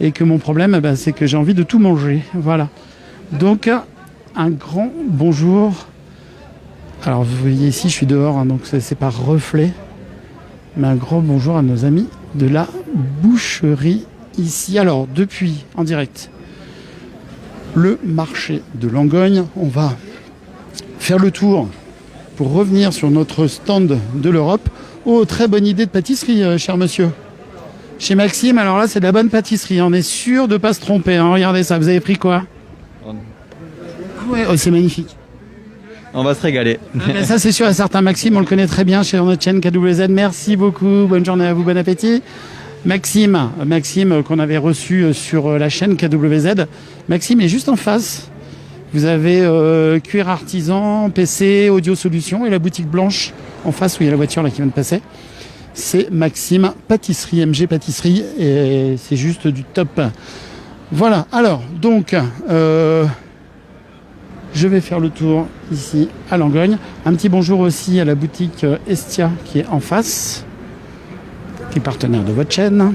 Et que mon problème, c'est que j'ai envie de tout manger. Voilà. Donc, un grand bonjour. Alors, vous voyez ici, je suis dehors, hein, donc c'est par reflet. Mais un grand bonjour à nos amis de la boucherie ici. Alors, depuis, en direct, le marché de Langogne, on va faire le tour pour revenir sur notre stand de l'Europe. Oh, très bonne idée de pâtisserie, cher monsieur. Chez Maxime, alors là, c'est de la bonne pâtisserie. On est sûr de ne pas se tromper. Hein. Regardez ça. Vous avez pris quoi? Ouais, oh, c'est magnifique. On va se régaler. Ça, c'est sûr et certain. Maxime, on le connaît très bien chez notre chaîne KWZ. Merci beaucoup. Bonne journée à vous. Bon appétit. Maxime qu'on avait reçu sur la chaîne KWZ. Maxime est juste en face. Vous avez Cuir Artisan, PC, Audio Solutions et la boutique blanche en face où il y a la voiture là qui vient de passer. C'est Maxime Pâtisserie, MG Pâtisserie, et c'est juste du top. Voilà, alors, donc, je vais faire le tour ici à Langogne. Un petit bonjour aussi à la boutique Estia qui est en face, qui est partenaire de votre chaîne.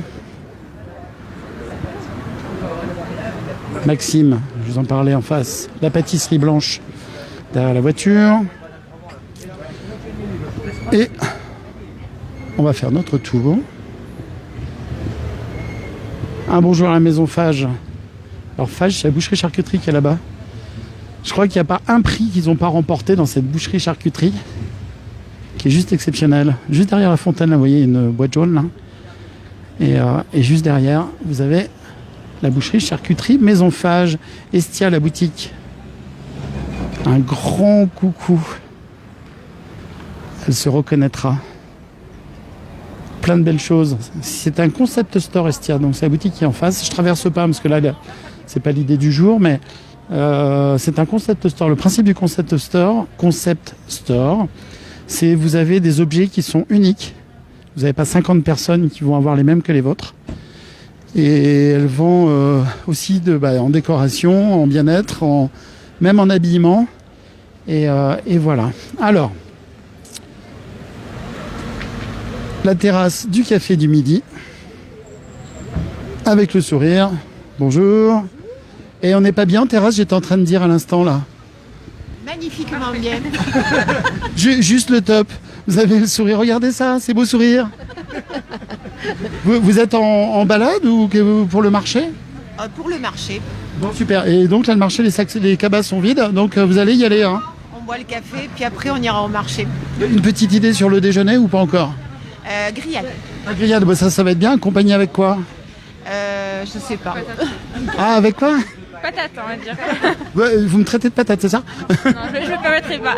Maxime, je vous en parlais en face, la pâtisserie blanche derrière la voiture. Et on va faire notre tour. Un bonjour à la maison Fage. Alors Fage, c'est la boucherie charcuterie qui est là-bas. Je crois qu'il n'y a pas un prix qu'ils n'ont pas remporté dans cette boucherie charcuterie, qui est juste exceptionnelle. Juste derrière la fontaine, là, vous voyez une boîte jaune là. Et juste derrière, vous avez la boucherie charcuterie maison Fage. Estia, la boutique. Un grand coucou. Elle se reconnaîtra. Plein de belles choses. C'est un concept store Estia, donc c'est la boutique qui est en face. Je traverse pas parce que là c'est pas l'idée du jour, mais c'est un concept store. Le principe du concept store, c'est vous avez des objets qui sont uniques. Vous n'avez pas 50 personnes qui vont avoir les mêmes que les vôtres. Et elles vont aussi en décoration, en bien-être, même en habillement. Et voilà. Alors, la terrasse du café du midi, avec le sourire. Bonjour. Et on n'est pas bien en terrasse, j'étais en train de dire à l'instant là. Magnifiquement bien. Juste le top. Vous avez le sourire, regardez ça, c'est beau sourire. Vous êtes en balade ou pour le marché? Pour le marché. Bon, super. Et donc là, le marché, les cabas sont vides, donc vous allez y aller. Hein. On boit le café, puis après on ira au marché. Une petite idée sur le déjeuner ou pas encore? Grillade. La grillade, ça va être bien, accompagné avec quoi? Je sais pas. Ah, avec quoi? Patate, on va dire. Vous me traitez de patate, c'est ça? Non, je ne me permettrai pas.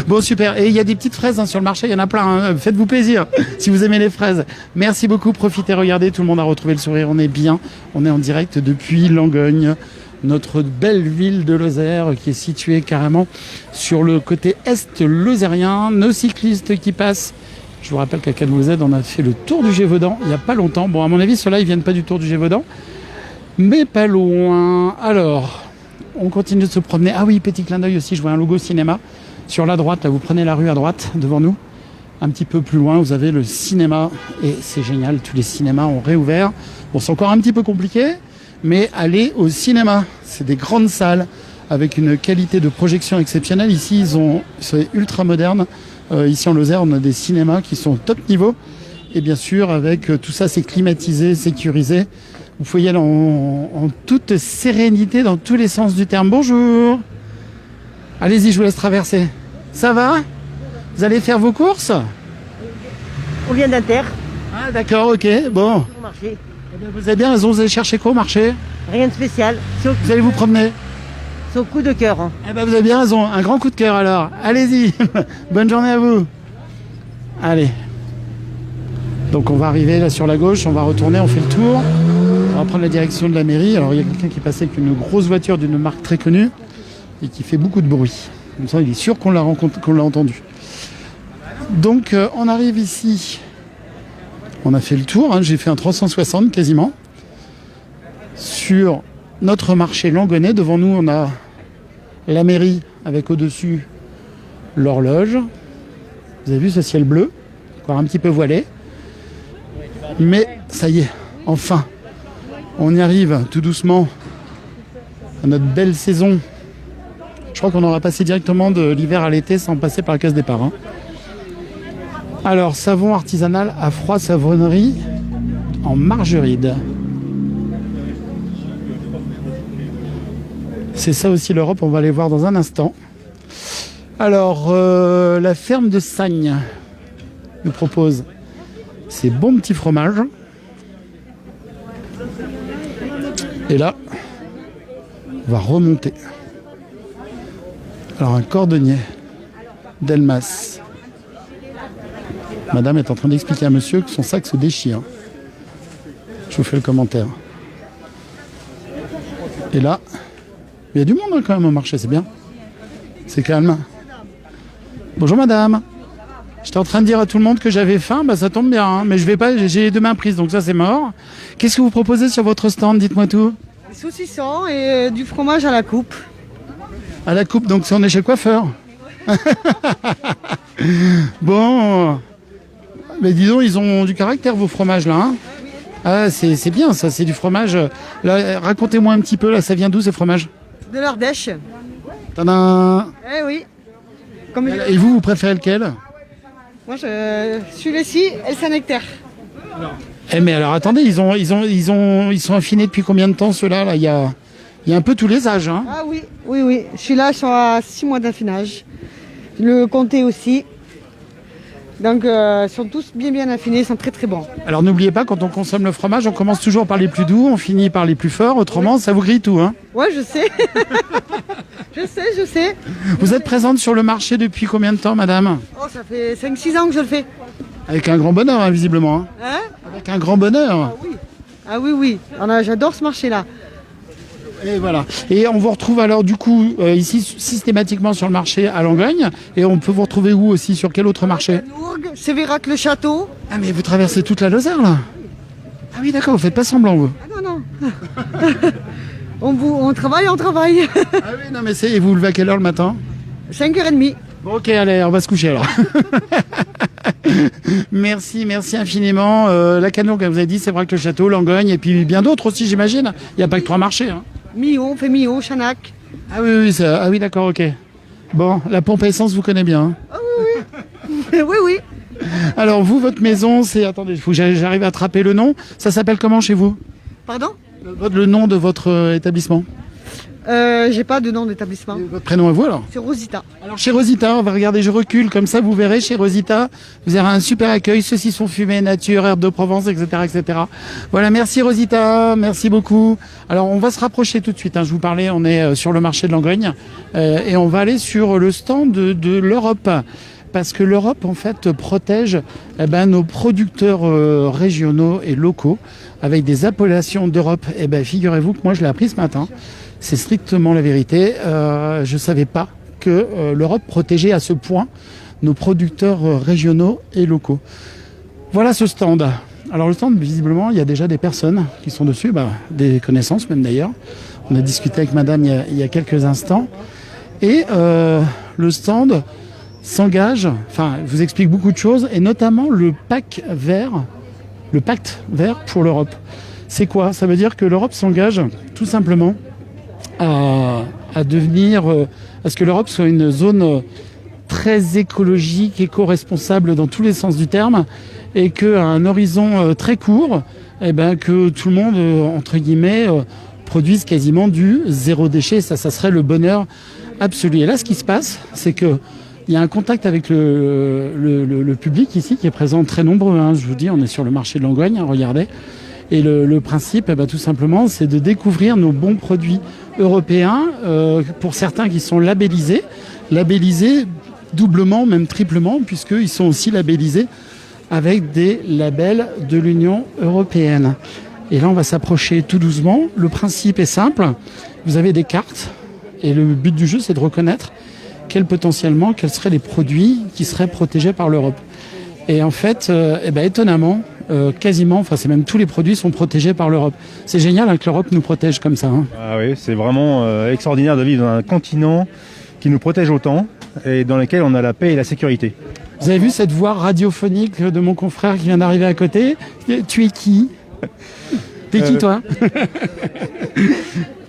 Bon, super. Et il y a des petites fraises sur le marché, il y en a plein. Hein. Faites-vous plaisir si vous aimez les fraises. Merci beaucoup, profitez, regardez, tout le monde a retrouvé le sourire, on est bien. On est en direct depuis Langogne, notre belle ville de Lozère qui est située carrément sur le côté est lozérien. Nos cyclistes qui passent. Je vous rappelle qu'à KWZ, on a fait le tour du Gévaudan il n'y a pas longtemps. Bon, à mon avis, ceux-là, ils viennent pas du tour du Gévaudan, mais pas loin. Alors, on continue de se promener. Ah oui, petit clin d'œil aussi, je vois un logo cinéma. Sur la droite, là, vous prenez la rue à droite, devant nous. Un petit peu plus loin, vous avez le cinéma. Et c'est génial, tous les cinémas ont réouvert. Bon, c'est encore un petit peu compliqué, mais allez au cinéma. C'est des grandes salles avec une qualité de projection exceptionnelle. Ici, c'est ultra moderne. Ici en Lozère, on a des cinémas qui sont top niveau. Et bien sûr, avec tout ça, c'est climatisé, sécurisé. Vous pouvez y aller en toute sérénité dans tous les sens du terme. Bonjour. Allez-y, je vous laisse traverser. Ça va? Vous allez faire vos courses? On vient d'Inter. Ah d'accord, ok, bon. Au marché. Eh bien, vous avez bien raison, vous allez chercher quoi au marché? Rien de spécial. Vous allez vous promener? C'est au coup de cœur. Hein. Eh ben, vous avez bien raison, un grand coup de cœur alors. Allez-y, bonne journée à vous. Allez. Donc on va arriver là sur la gauche, on va retourner, on fait le tour. On va prendre la direction de la mairie. Alors il y a quelqu'un qui est passé avec une grosse voiture d'une marque très connue et qui fait beaucoup de bruit. Comme ça, il est sûr qu'on l'a entendu. Donc on arrive ici. On a fait le tour, hein. J'ai fait un 360 quasiment. Sur notre marché Langonnet, devant nous on a la mairie avec au-dessus l'horloge. Vous avez vu ce ciel bleu, encore un petit peu voilé. Mais ça y est, enfin, on y arrive tout doucement à notre belle saison. Je crois qu'on aura passé directement de l'hiver à l'été sans passer par la case départ. Hein. Alors, savon artisanal à froid savonnerie en margeride. C'est ça aussi l'Europe, on va aller voir dans un instant. Alors, la ferme de Sagne nous propose ces bons petits fromages. Et là, on va remonter. Alors, un cordonnier d'Elmas. Madame est en train d'expliquer à monsieur que son sac se déchire. Je vous fais le commentaire. Et là, il y a du monde hein, quand même au marché, c'est bien. C'est calme. Bonjour madame. J'étais en train de dire à tout le monde que j'avais faim, bah ça tombe bien, hein, mais je vais pas, j'ai les deux mains prises, donc ça c'est mort. Qu'est-ce que vous proposez sur votre stand? Dites-moi tout. Des saucissons et du fromage à la coupe. À la coupe, donc si on est chez le coiffeur. Bon, mais dis donc, ils ont du caractère vos fromages là. Hein. Ah, c'est bien ça, c'est du fromage. Là, racontez-moi un petit peu, là, ça vient d'où ces fromages? De l'Ardèche. Tadam. Eh oui. Et vous, vous préférez lequel? Moi, celui-ci et le Saint-Nectaire. Eh mais alors attendez, ils sont affinés depuis combien de temps ceux-là là? Il y a un peu tous les âges. Hein. Ah oui, oui, oui. Celui-là, ils sont à 6 mois d'affinage. Le comté aussi. Donc, ils sont tous bien affinés, ils sont très très bons. Alors n'oubliez pas, quand on consomme le fromage, on commence toujours par les plus doux, on finit par les plus forts, autrement ça vous grille tout. Hein. Ouais, je sais. je sais. Vous êtes présente sur le marché depuis combien de temps, madame? Oh, ça fait 5-6 ans que je le fais. Avec un grand bonheur, hein, visiblement. Hein. Hein? Avec un grand bonheur. Ah oui. J'adore ce marché-là. Et voilà. Et on vous retrouve alors du coup ici systématiquement sur le marché à Langogne. Et on peut vous retrouver où aussi? Sur quel autre marché? Nourgues, Sévérac-le-Château. Ah mais vous traversez toute la Lozère là? Ah oui d'accord, vous faites pas semblant vous. Ah non. on travaille. Ah oui non mais et vous vous levez à quelle heure le matin? 5h30. Bon, ok allez, on va se coucher alors. Merci infiniment. La Canourgue, comme vous avez dit, c'est vrai que le château, Langogne, et puis bien d'autres aussi, j'imagine. Il n'y a pas que 3 marchés. Hein. Millau, on fait Millau, Chanac. Ah oui, d'accord, ok. Bon, la pompe à essence, vous connaissez bien. Hein. Ah oui. Oui. Alors vous, votre maison, c'est... Attendez, il faut que j'arrive à attraper le nom. Ça s'appelle comment chez vous? Pardon? Le nom de votre établissement? J'ai pas de nom d'établissement. Votre prénom à vous alors? C'est Rosita. Alors chez Rosita, on va regarder, je recule, comme ça vous verrez, chez Rosita, vous aurez un super accueil, saucisson fumé, nature, herbes de Provence, etc. Voilà, merci Rosita, merci beaucoup. Alors on va se rapprocher tout de suite, hein, je vous parlais, on est sur le marché de Langogne, et on va aller sur le stand de l'Europe. Parce que l'Europe, en fait, protège nos producteurs régionaux et locaux avec des appellations d'Europe. Et figurez-vous que moi, je l'ai appris ce matin. C'est strictement la vérité. Je ne savais pas que l'Europe protégeait à ce point nos producteurs régionaux et locaux. Voilà ce stand. Alors le stand, visiblement, il y a déjà des personnes qui sont dessus, des connaissances même d'ailleurs. On a discuté avec madame il y a quelques instants. Et le stand s'engage, vous explique beaucoup de choses, et notamment le pacte vert pour l'Europe. C'est quoi? Ça veut dire que l'Europe s'engage tout simplement à devenir, à ce que l'Europe soit une zone très écologique, éco-responsable dans tous les sens du terme, et qu'à un horizon très court, que tout le monde, entre guillemets, produise quasiment du zéro déchet. Ça serait le bonheur absolu. Et là, ce qui se passe, c'est que Il y a un contact avec le public ici qui est présent, très nombreux. Hein, je vous dis, on est sur le marché de Langogne, hein, regardez. Et le principe, tout simplement, c'est de découvrir nos bons produits européens, pour certains qui sont labellisés doublement, même triplement, puisqu'ils sont aussi labellisés avec des labels de l'Union européenne. Et là, on va s'approcher tout doucement. Le principe est simple. Vous avez des cartes et le but du jeu, c'est de reconnaître quels seraient les produits qui seraient protégés par l'Europe. Et en fait, étonnamment, quasiment, c'est même tous les produits sont protégés par l'Europe. C'est génial que l'Europe nous protège comme ça. Hein. Ah oui, c'est vraiment extraordinaire de vivre dans un continent qui nous protège autant et dans lequel on a la paix et la sécurité. Vous avez vu cette voix radiophonique de mon confrère qui vient d'arriver à côté? Tu es qui? T'es qui toi?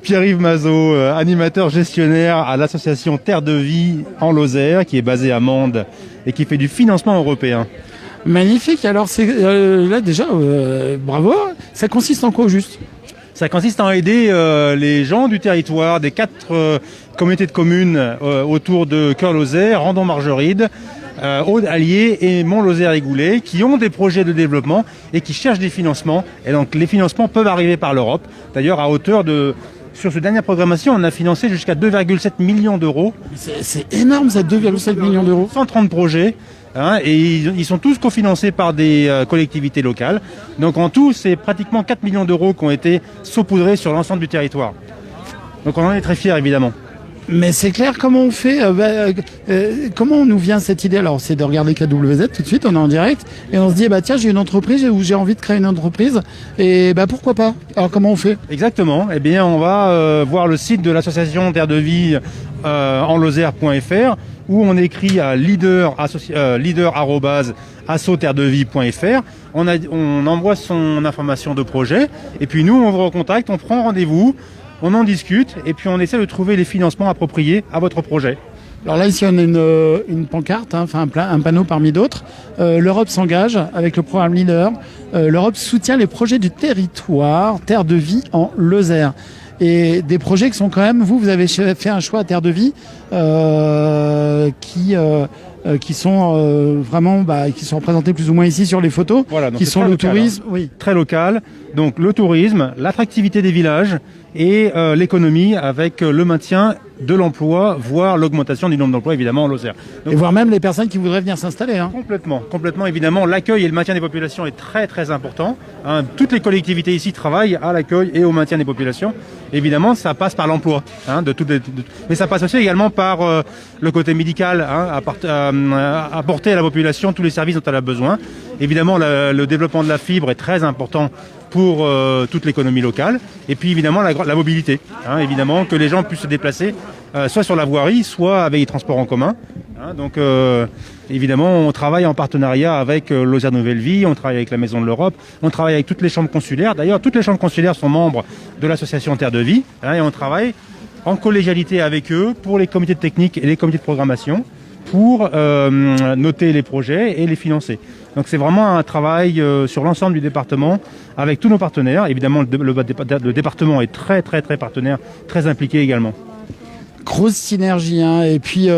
Pierre-Yves Mazot, animateur gestionnaire à l'association Terre de Vie en Lozère, qui est basée à Mende et qui fait du financement européen. Magnifique, alors c'est là déjà, bravo, ça consiste en quoi au juste? Ça consiste en aider les gens du territoire, des 4 communautés de communes autour de Cœur-Lozère, Randon-Margeride, Aude-Allier et Mont-Lozère-et-Goulet, qui ont des projets de développement et qui cherchent des financements. Et donc les financements peuvent arriver par l'Europe, d'ailleurs à hauteur de... Sur cette dernière programmation, on a financé jusqu'à 2,7 millions d'euros. C'est énorme, ça, 2,7 millions d'euros. 130 projets, hein, et ils sont tous cofinancés par des collectivités locales. Donc en tout, c'est pratiquement 4 millions d'euros qui ont été saupoudrés sur l'ensemble du territoire. Donc on en est très fiers, évidemment. Mais c'est clair, comment on fait comment on nous vient cette idée? Alors c'est de regarder KWZ tout de suite, on est en direct, et on se dit tiens, j'ai une entreprise ou j'ai envie de créer une entreprise, et pourquoi pas? Alors comment on fait? Exactement, eh bien on va voir le site de l'association Terre de Vie en Lozère.fr, où on écrit à leader@assoterredevie.fr. On envoie son information de projet, et puis nous on vous recontacte, on prend rendez-vous, on en discute et puis on essaie de trouver les financements appropriés à votre projet. Alors là, ici, on a une pancarte, un panneau parmi d'autres. L'Europe s'engage avec le programme Leader. L'Europe soutient les projets du territoire Terre de Vie en Lozère. Et des projets qui sont quand même, vous avez fait un choix à Terre de Vie qui sont vraiment, qui sont représentés plus ou moins ici sur les photos, voilà, donc qui sont le local, tourisme, oui, très local. Donc le tourisme, l'attractivité des villages et l'économie avec le maintien de l'emploi, voire l'augmentation du nombre d'emplois évidemment en Lozère. Et voire même les personnes qui voudraient venir s'installer. Hein. Complètement évidemment. L'accueil et le maintien des populations est très très important. Hein, toutes les collectivités ici travaillent à l'accueil et au maintien des populations. Évidemment, ça passe par l'emploi, hein, mais ça passe aussi également par le côté médical, hein, apporter à la population tous les services dont elle a besoin. Évidemment, le développement de la fibre est très important pour toute l'économie locale. Et puis évidemment la mobilité, hein, évidemment que les gens puissent se déplacer soit sur la voirie, soit avec les transports en commun. Hein, donc évidemment on travaille en partenariat avec Lozère Nouvelle Vie, on travaille avec la Maison de l'Europe, on travaille avec toutes les chambres consulaires. D'ailleurs toutes les chambres consulaires sont membres de l'association Terre de Vie, hein, et on travaille en collégialité avec eux pour les comités de technique et les comités de programmation pour noter les projets et les financer. Donc c'est vraiment un travail sur l'ensemble du département avec tous nos partenaires. Évidemment, le département est très très très partenaire, très impliqué également. Grosse synergie, hein. Et puis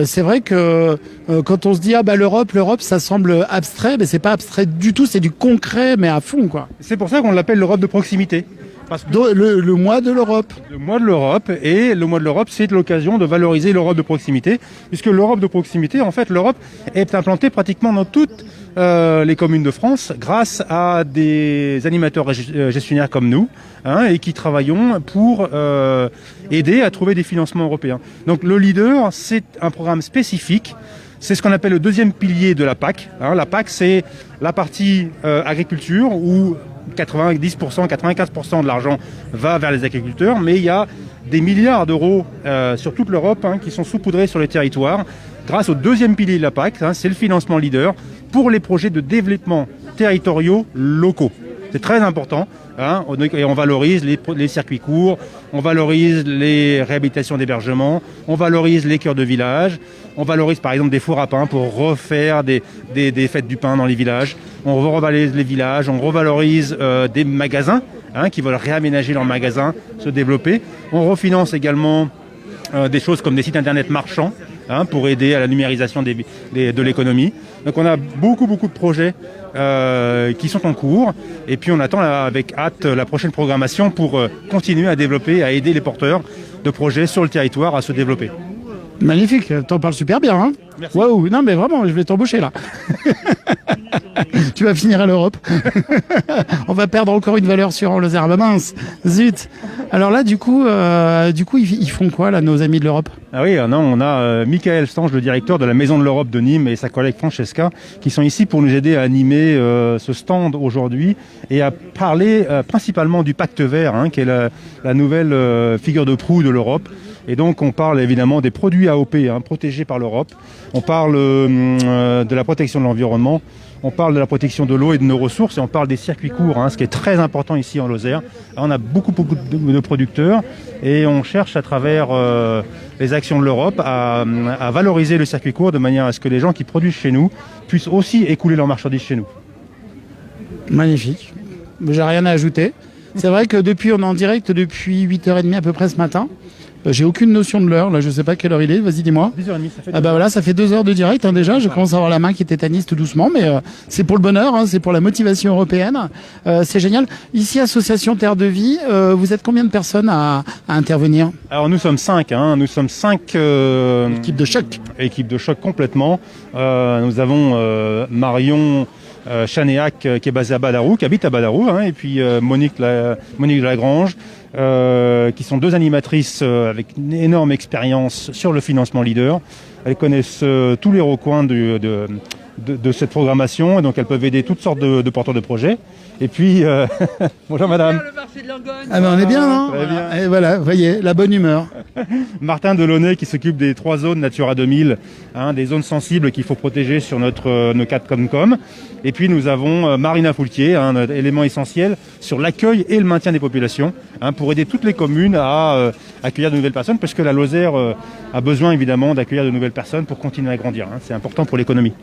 c'est vrai que quand on se dit l'Europe, ça semble abstrait, mais c'est pas abstrait du tout, c'est du concret, mais à fond, quoi. C'est pour ça qu'on l'appelle l'Europe de proximité. Parce que le mois de l'Europe. Le mois de l'Europe, et le mois de l'Europe, c'est l'occasion de valoriser l'Europe de proximité, puisque l'Europe de proximité, en fait, l'Europe est implantée pratiquement dans toutes les communes de France, grâce à des animateurs gestionnaires comme nous, hein, et qui travaillons pour aider à trouver des financements européens. Donc le Leader, c'est un programme spécifique. C'est ce qu'on appelle le deuxième pilier de la PAC. Hein, la PAC, c'est la partie agriculture où 90%, 95% de l'argent va vers les agriculteurs, mais il y a des milliards d'euros sur toute l'Europe, hein, qui sont saupoudrés sur les territoires grâce au deuxième pilier de la PAC, hein, c'est le financement Leader pour les projets de développement territoriaux locaux. C'est très important, hein, et on valorise les circuits courts, on valorise les réhabilitations d'hébergement, on valorise les cœurs de village, on valorise par exemple des fours à pain pour refaire des fêtes du pain dans les villages, on revalorise les villages, on revalorise des magasins, hein, qui veulent réaménager leurs magasins, se développer. On refinance également des choses comme des sites internet marchands, pour aider à la numérisation de l'économie. Donc on a beaucoup de projets qui sont en cours et puis on attend avec hâte la prochaine programmation pour continuer à développer, à aider les porteurs de projets sur le territoire à se développer. Magnifique, t'en parles super bien. Hein. Waouh, non mais vraiment, je vais t'embaucher là. Tu vas finir à l'Europe. On va perdre encore une valeur sûre en Lozère. Bah mince, zut. Alors là, du coup, ils font quoi là, nos amis de l'Europe? Ah oui, non, on a Michael Stange, le directeur de la Maison de l'Europe de Nîmes, et sa collègue Francesca, qui sont ici pour nous aider à animer ce stand aujourd'hui et à parler principalement du Pacte Vert, qui est la nouvelle figure de proue de l'Europe. Et donc on parle évidemment des produits AOP protégés par l'Europe, on parle de la protection de l'environnement, on parle de la protection de l'eau et de nos ressources et on parle des circuits courts, ce qui est très important ici en Lozère. On a beaucoup de producteurs et on cherche à travers les actions de l'Europe à valoriser le circuit court de manière à ce que les gens qui produisent chez nous puissent aussi écouler leurs marchandises chez nous. Magnifique, j'ai rien à ajouter. C'est vrai que on est en direct depuis 8h30 à peu près ce matin. J'ai aucune notion de l'heure, là je sais pas quelle heure il est, vas-y dis-moi. 10h30, ça fait 2 heures. Voilà, ça fait 2 heures de direct déjà, je commence à avoir la main qui tétanise tout doucement, mais c'est pour le bonheur, c'est pour la motivation européenne, c'est génial. Ici, Association Terre de Vie, vous êtes combien de personnes à intervenir? Alors nous sommes 5, nous sommes 5... Équipe de choc. Équipe de choc complètement. Nous avons Marion Chanéac qui est basée à Badarou, qui habite à Badarou, et puis Monique Lagrange, qui sont 2 animatrices avec une énorme expérience sur le financement leader. Elles connaissent tous les recoins de cette programmation, et donc elles peuvent aider toutes sortes de porteurs de projets. Et puis, bonjour madame. Ah ben on est bien, Très bien. Et voilà, voyez, la bonne humeur. Martin Delaunay qui s'occupe des 3 zones Natura 2000, des zones sensibles qu'il faut protéger sur nos 4 Comcom. Et puis nous avons Marina Foulquier, un élément essentiel sur l'accueil et le maintien des populations, pour aider toutes les communes à accueillir de nouvelles personnes, parce que la Lozère a besoin évidemment d'accueillir de nouvelles personnes pour continuer à grandir. C'est important pour l'économie.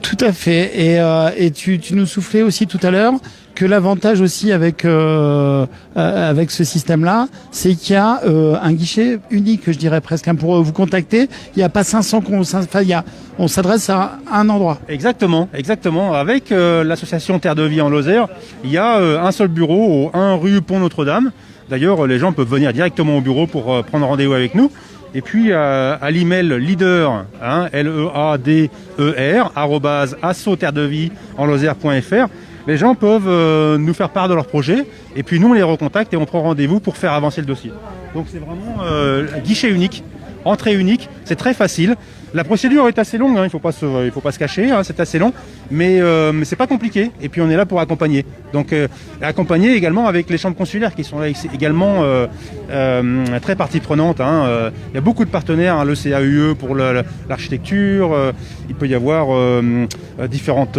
Tout à fait. Et tu nous soufflais aussi tout à l'heure que l'avantage aussi avec ce système-là, c'est qu'il y a un guichet unique, je dirais presque, pour vous contacter. Il n'y a pas 500 on s'adresse à un endroit. Exactement. Avec l'association Terre de Vie en Lozère, il y a un seul bureau, au 1 rue Pont Notre-Dame. D'ailleurs, les gens peuvent venir directement au bureau pour prendre rendez-vous avec nous. Et puis à l'email leader, LEADER, @assoterredevie-en-lozère.fr, les gens peuvent nous faire part de leur projet. Et puis nous, on les recontacte et on prend rendez-vous pour faire avancer le dossier. Donc c'est vraiment guichet unique, entrée unique, c'est très facile. La procédure est assez longue, il faut pas se cacher, c'est assez long, mais c'est pas compliqué. Et puis on est là pour accompagner. Donc accompagner également avec les chambres consulaires qui sont là également très partie prenante. Il y a beaucoup de partenaires, le CAUE pour l'architecture. Il peut y avoir différentes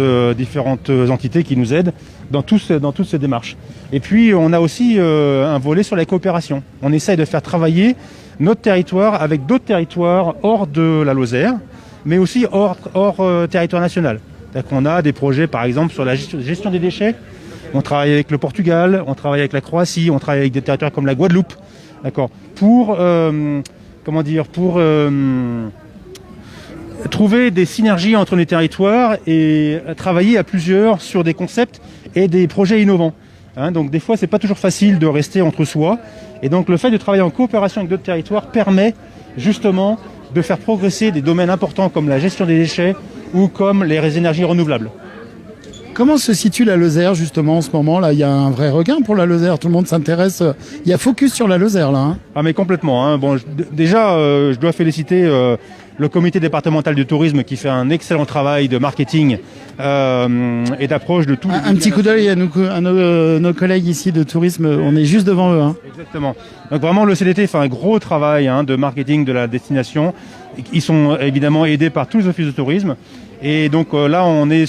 entités qui nous aident dans toutes ces démarches. Et puis on a aussi un volet sur la coopération. On essaye de faire travailler notre territoire avec d'autres territoires hors de la Lozère, mais aussi hors territoire national. C'est-à-dire qu'on a des projets, par exemple, sur la gestion des déchets. On travaille avec le Portugal, on travaille avec la Croatie, on travaille avec des territoires comme la Guadeloupe, d'accord, pour trouver des synergies entre les territoires et travailler à plusieurs sur des concepts et des projets innovants. Donc des fois, c'est pas toujours facile de rester entre soi. Et donc le fait de travailler en coopération avec d'autres territoires permet justement de faire progresser des domaines importants comme la gestion des déchets ou comme les énergies renouvelables. Comment se situe la Lozère justement en ce moment là? Il y a un vrai regain pour la Lozère, tout le monde s'intéresse. Il y a focus sur la Lozère là. Ah mais complètement. Bon, déjà, je dois féliciter le comité départemental du tourisme qui fait un excellent travail de marketing et d'approche de tout. Un petit coup d'œil à nos collègues ici de tourisme, on est juste devant eux. Exactement. Donc vraiment le CDT fait un gros travail de marketing de la destination. Ils sont évidemment aidés par tous les offices de tourisme. Et donc là on est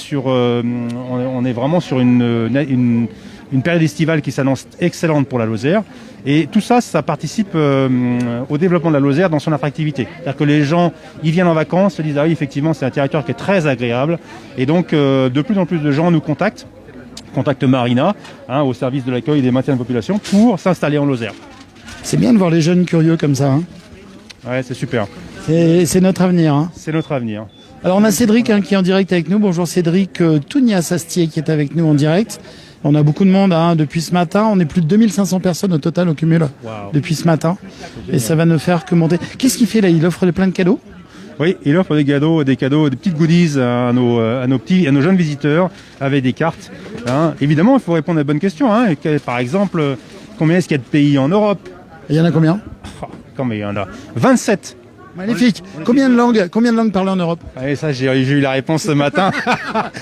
vraiment sur une période estivale qui s'annonce excellente pour la Lozère. Et tout ça, ça participe au développement de la Lozère dans son attractivité. C'est-à-dire que les gens, ils viennent en vacances, se disent ah oui, effectivement, c'est un territoire qui est très agréable. Et donc, de plus en plus de gens nous contactent Marina, au service de l'accueil et des maintiens de population, pour s'installer en Lozère. C'est bien de voir les jeunes curieux comme ça. Ouais, c'est super. C'est notre avenir. Hein. C'est notre avenir. Alors on a Cédric qui est en direct avec nous. Bonjour Cédric Tougnas-Astier qui est avec nous en direct. On a beaucoup de monde depuis ce matin. On est plus de 2500 personnes au total au cumul depuis ce matin. Et ça va ne faire que monter. Qu'est-ce qu'il fait là? Il offre plein de cadeaux? Oui, il offre des cadeaux, des petites goodies à nos jeunes visiteurs avec des cartes. Hein. Évidemment, il faut répondre à de bonnes questions. Hein. Par exemple, combien est-ce qu'il y a de pays en Europe? Il y en a combien? Combien il y en a? 27. Magnifique. Combien de langues parlées en Europe? Et ça, j'ai eu la réponse ce matin.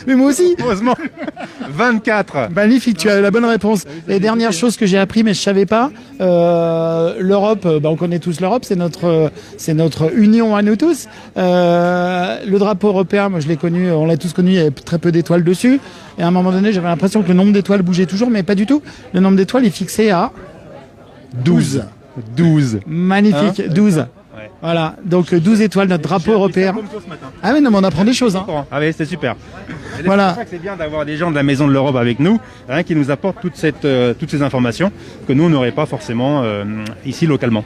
Mais moi aussi. Heureusement. 24. Magnifique, tu as la bonne réponse. Et dernière chose que j'ai appris, mais je savais pas, l'Europe, on connaît tous l'Europe, c'est notre union à nous tous. Le drapeau européen, moi je l'ai connu, on l'a tous connu, il y avait très peu d'étoiles dessus. Et à un moment donné, j'avais l'impression que le nombre d'étoiles bougeait toujours, mais pas du tout. Le nombre d'étoiles est fixé à 12. 12. Magnifique, hein 12. Ouais. Voilà, donc 12 étoiles, notre drapeau européen. Ah oui, non, mais on apprend des choses. Hein. Ah oui, c'était super. Voilà. C'est pour ça que c'est bien d'avoir des gens de la Maison de l'Europe avec nous, qui nous apportent toutes ces informations que nous, on n'aurait pas forcément ici localement.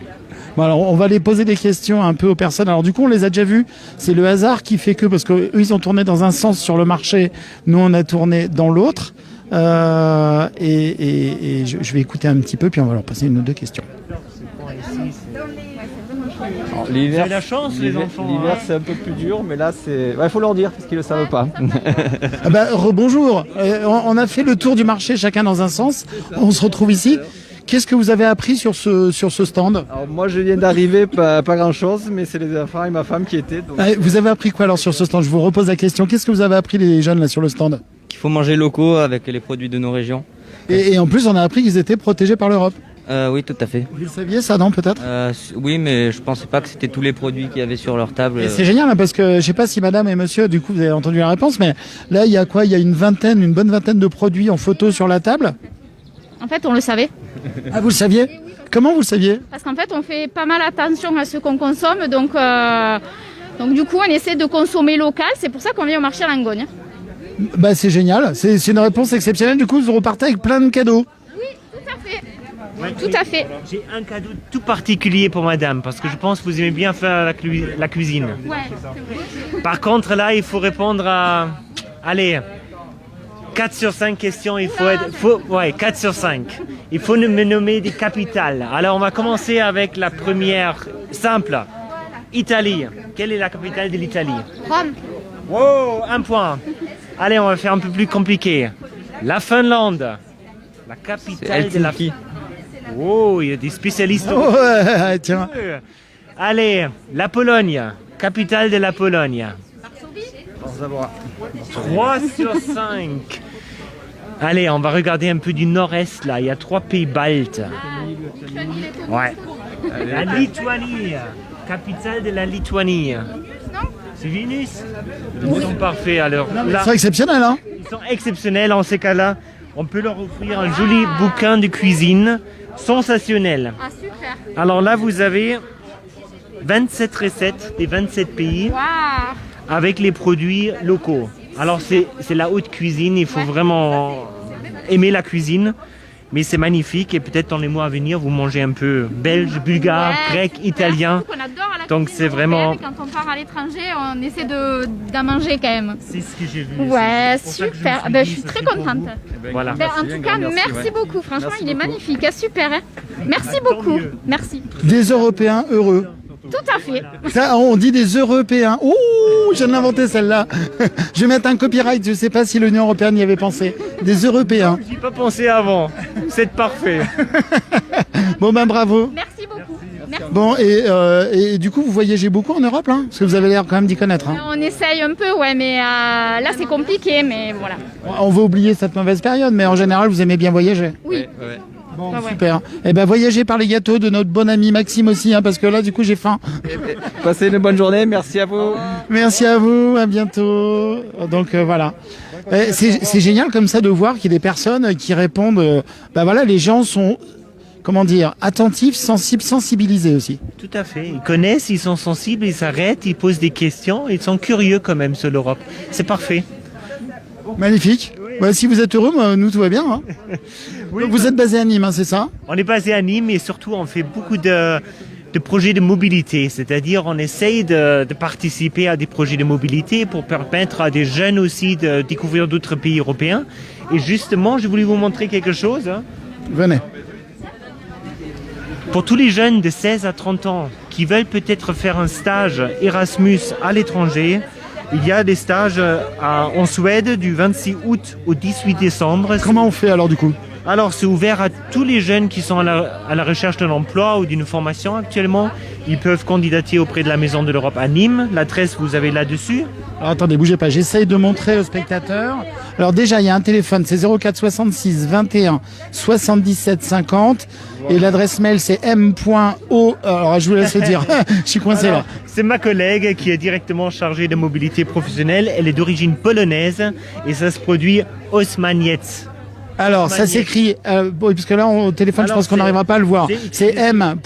Bon, alors, on va les poser des questions un peu aux personnes. Alors du coup, on les a déjà vus. C'est le hasard qui fait que, parce qu'eux, ils ont tourné dans un sens sur le marché, nous, on a tourné dans l'autre. Et je vais écouter un petit peu, puis on va leur passer une ou deux questions. Vous avez la chance, les enfants. L'hiver, c'est un peu plus dur, mais là, c'est. Il faut leur dire parce qu'ils ne le savent pas. Rebonjour. On a fait le tour du marché, chacun dans un sens. On se retrouve ici. Qu'est-ce que vous avez appris sur ce stand? Alors, moi, je viens d'arriver, pas grand-chose, mais c'est les enfants et ma femme qui étaient. Donc... Vous avez appris quoi alors sur ce stand? Je vous repose la question. Qu'est-ce que vous avez appris les jeunes là sur le stand? Qu'il faut manger locaux avec les produits de nos régions. Et en plus, on a appris qu'ils étaient protégés par l'Europe. Oui, tout à fait. Vous le saviez ça, non, peut-être? Oui, mais je pensais pas que c'était tous les produits qu'il y avait sur leur table. C'est génial, hein, parce que je sais pas si madame et monsieur, du coup, vous avez entendu la réponse, mais là, il y a quoi? Il y a une bonne vingtaine de produits en photo sur la table. En fait, on le savait. Ah, vous le saviez? Comment vous le saviez? Parce qu'en fait, on fait pas mal attention à ce qu'on consomme, donc du coup, on essaie de consommer local. C'est pour ça qu'on vient au marché à Langogne. Bah, c'est génial. C'est une réponse exceptionnelle. Du coup, vous repartez avec plein de cadeaux. Oui, tout à fait. Tout à fait. J'ai un cadeau tout particulier pour madame, parce que je pense que vous aimez bien faire la cuisine. Ouais, c'est vrai. Par contre, là, il faut répondre à... Allez, 4 sur 5 questions, 4 sur 5. Il faut me nommer des capitales. Alors, on va commencer avec la première, simple. Italie. Quelle est la capitale de l'Italie? Rome. Wow, 1 point. Allez, on va faire un peu plus compliqué. La Finlande. La capitale de la... Oh, il y a des spécialistes. Oh, ouais, tiens. Allez, la Pologne. Capitale de la Pologne. 3 sur 5. Allez, on va regarder un peu du nord-est là. Il y a 3 pays baltes. Ouais. La Lituanie. Capitale de la Lituanie. C'est Vilnius. Ils sont parfaits alors. Ils sont exceptionnels, hein? Ils sont exceptionnels en ces cas-là. On peut leur offrir un joli bouquin de cuisine sensationnel. Ah, super. Alors là, vous avez 27 recettes des 27 pays. Wow. Avec les produits locaux. Alors c'est la haute cuisine, il faut vraiment aimer la cuisine, mais c'est magnifique et peut-être dans les mois à venir vous mangez un peu belge, bulgare, grec, italien. On adore la donc c'est vraiment... Quand on part à l'étranger, on essaie d'en manger quand même. C'est ce que j'ai vu. Ouais, super. Je suis très contente. Voilà. En tout cas, merci beaucoup. Franchement, il est magnifique. Super. Hein, merci beaucoup. Merci. Des Européens heureux. Tout à fait. Ça, on dit des Européens. Ouh, je viens de l'inventer celle-là. Je vais mettre un copyright, je ne sais pas si l'Union Européenne y avait pensé. Des Européens. J'y ai pas pensé avant. C'est parfait. Bon ben bravo. Merci beaucoup. Merci. Bon et du coup vous voyagez beaucoup en Europe là? Parce que vous avez l'air quand même d'y connaître. Hein. On essaye un peu, ouais, mais là c'est compliqué, mais voilà. On va oublier cette mauvaise période, mais en général vous aimez bien voyager. Oui. Ouais. Bon, super. Et ben voyagez par les gâteaux de notre bon ami Maxime aussi, hein, parce que là du coup j'ai faim. Passez une bonne journée, merci à vous. Merci à vous, à bientôt. Donc voilà. C'est génial comme ça de voir qu'il y a des personnes qui répondent. Voilà, les gens sont, comment dire, attentifs, sensibles, sensibilisés aussi. Tout à fait. Ils connaissent, ils sont sensibles, ils s'arrêtent, ils posent des questions, ils sont curieux quand même sur l'Europe. C'est parfait. Magnifique. Ouais, si vous êtes heureux, nous tout va bien. Hein. Oui, donc vous êtes basé à Nîmes, hein, c'est ça? On est basé à Nîmes et surtout on fait beaucoup de de projets de mobilité, c'est-à-dire on essaye de participer à des projets de mobilité pour permettre à des jeunes aussi de découvrir d'autres pays européens. Et justement, je voulais vous montrer quelque chose. Venez. Pour tous les jeunes de 16 à 30 ans qui veulent peut-être faire un stage Erasmus à l'étranger, il y a des stages en Suède du 26 août au 18 décembre. Comment on fait alors du coup ? Alors c'est ouvert à tous les jeunes qui sont à la recherche d'un emploi ou d'une formation actuellement. Ils peuvent candidater auprès de la Maison de l'Europe à Nîmes. L'adresse, vous avez là-dessus. Alors attendez, bougez pas, j'essaye de montrer aux spectateurs. Alors déjà, il y a un téléphone, c'est 04 66 21 77 50. Et l'adresse mail, c'est m.o... Alors je vous laisse le dire, je suis coincé là. C'est ma collègue qui est directement chargée de mobilité professionnelle. Elle est d'origine polonaise et ça se produit Osmaniec. Alors, ça s'écrit, parce que là, au téléphone, je pense qu'on n'arrivera pas à le voir. C'est m.oszmaniec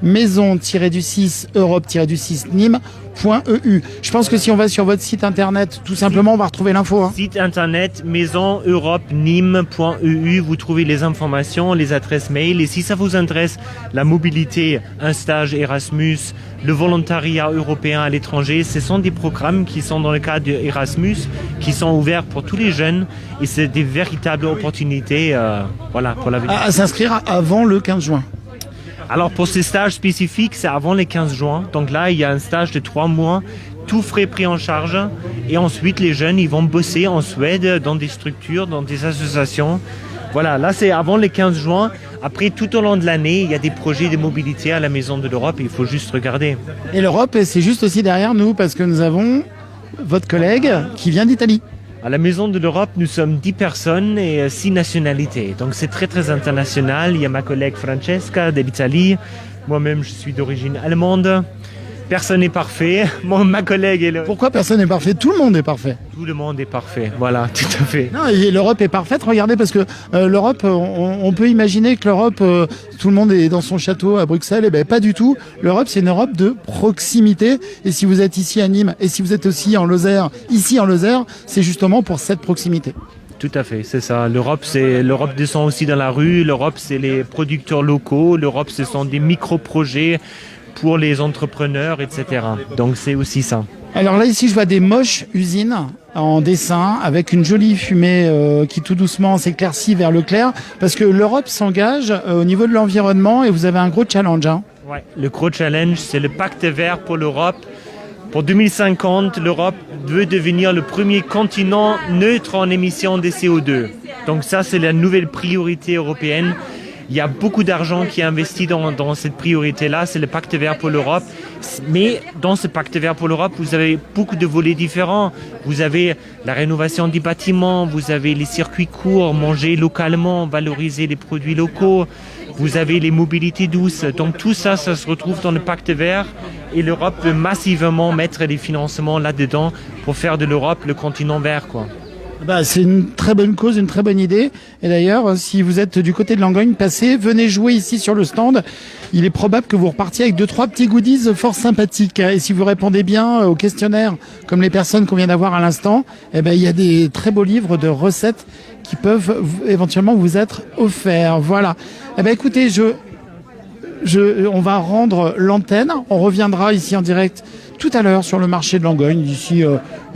maison-du-6europe-du-6nîmes.eu. Je pense que si on va sur votre site internet, tout simplement, on va retrouver l'info. Hein. Site internet maison-europe-nîmes.eu, vous trouvez les informations, les adresses mail. Et si ça vous intéresse, la mobilité, un stage Erasmus, le volontariat européen à l'étranger, ce sont des programmes qui sont dans le cadre d'Erasmus, qui sont ouverts pour tous les jeunes. Et c'est des véritables opportunités pour l'avenir. À s'inscrire avant le 15 juin. Alors pour ces stages spécifiques, c'est avant le 15 juin. Donc là, il y a un stage de 3 mois, tout frais pris en charge. Et ensuite, les jeunes, ils vont bosser en Suède dans des structures, dans des associations. Voilà, là c'est avant le 15 juin. Après, tout au long de l'année, il y a des projets de mobilité à la Maison de l'Europe. Il faut juste regarder. Et l'Europe, c'est juste aussi derrière nous parce que nous avons votre collègue qui vient d'Italie. À la Maison de l'Europe, nous sommes 10 personnes et 6 nationalités. Donc c'est très très international. Il y a ma collègue Francesca de l'Italie. Moi-même, je suis d'origine allemande. Personne n'est parfait. Ma collègue est... Pourquoi personne n'est parfait ? Tout le monde est parfait. Tout le monde est parfait, voilà, tout à fait. Non, et l'Europe est parfaite, regardez, parce que l'Europe, on peut imaginer que l'Europe, tout le monde est dans son château à Bruxelles, et bien pas du tout. L'Europe, c'est une Europe de proximité, et si vous êtes ici à Nîmes, et si vous êtes aussi en Lozère, ici en Lozère, c'est justement pour cette proximité. Tout à fait, c'est ça. L'Europe descend aussi dans la rue, l'Europe, c'est les producteurs locaux, l'Europe, ce sont des micro-projets pour les entrepreneurs, etc. Donc c'est aussi ça. Alors là, ici, je vois des moches usines en dessin avec une jolie fumée qui tout doucement s'éclaircit vers le clair parce que l'Europe s'engage au niveau de l'environnement et vous avez un gros challenge. Hein. Ouais, le gros challenge, c'est le pacte vert pour l'Europe. Pour 2050, l'Europe veut devenir le premier continent neutre en émissions de CO2. Donc ça, c'est la nouvelle priorité européenne. Il y a beaucoup d'argent qui est investi dans cette priorité-là, c'est le pacte vert pour l'Europe. Mais dans ce pacte vert pour l'Europe, vous avez beaucoup de volets différents. Vous avez la rénovation des bâtiments, vous avez les circuits courts, manger localement, valoriser les produits locaux. Vous avez les mobilités douces. Donc tout ça, ça se retrouve dans le pacte vert. Et l'Europe veut massivement mettre des financements là-dedans pour faire de l'Europe le continent vert, quoi. Bah, c'est une très bonne cause, une très bonne idée. Et d'ailleurs, si vous êtes du côté de Langogne, passez, venez jouer ici sur le stand. Il est probable que vous repartiez avec 2-3 petits goodies fort sympathiques. Et si vous répondez bien au questionnaire, comme les personnes qu'on vient d'avoir à l'instant, eh ben, il y a des très beaux livres de recettes qui peuvent éventuellement vous être offerts. Voilà. Eh ben, écoutez, on va rendre l'antenne. On reviendra ici en direct tout à l'heure sur le marché de Langogne, d'ici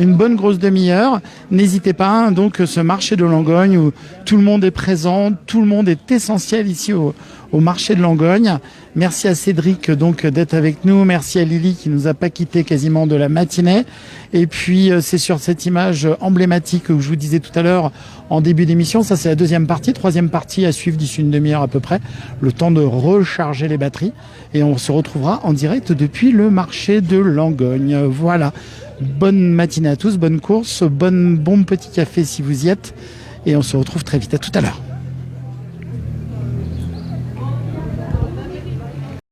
une bonne grosse demi-heure. N'hésitez pas, hein, donc ce marché de Langogne où tout le monde est présent, tout le monde est essentiel ici au marché de Langogne. Merci à Cédric donc d'être avec nous, merci à Lily qui nous a pas quitté quasiment de la matinée. Et puis c'est sur cette image emblématique que je vous disais tout à l'heure en début d'émission, ça c'est la deuxième partie, troisième partie à suivre d'ici une demi-heure à peu près, le temps de recharger les batteries et on se retrouvera en direct depuis le marché de Langogne. Voilà, bonne matinée à tous, bonne course, bon petit café si vous y êtes et on se retrouve très vite, à tout à l'heure.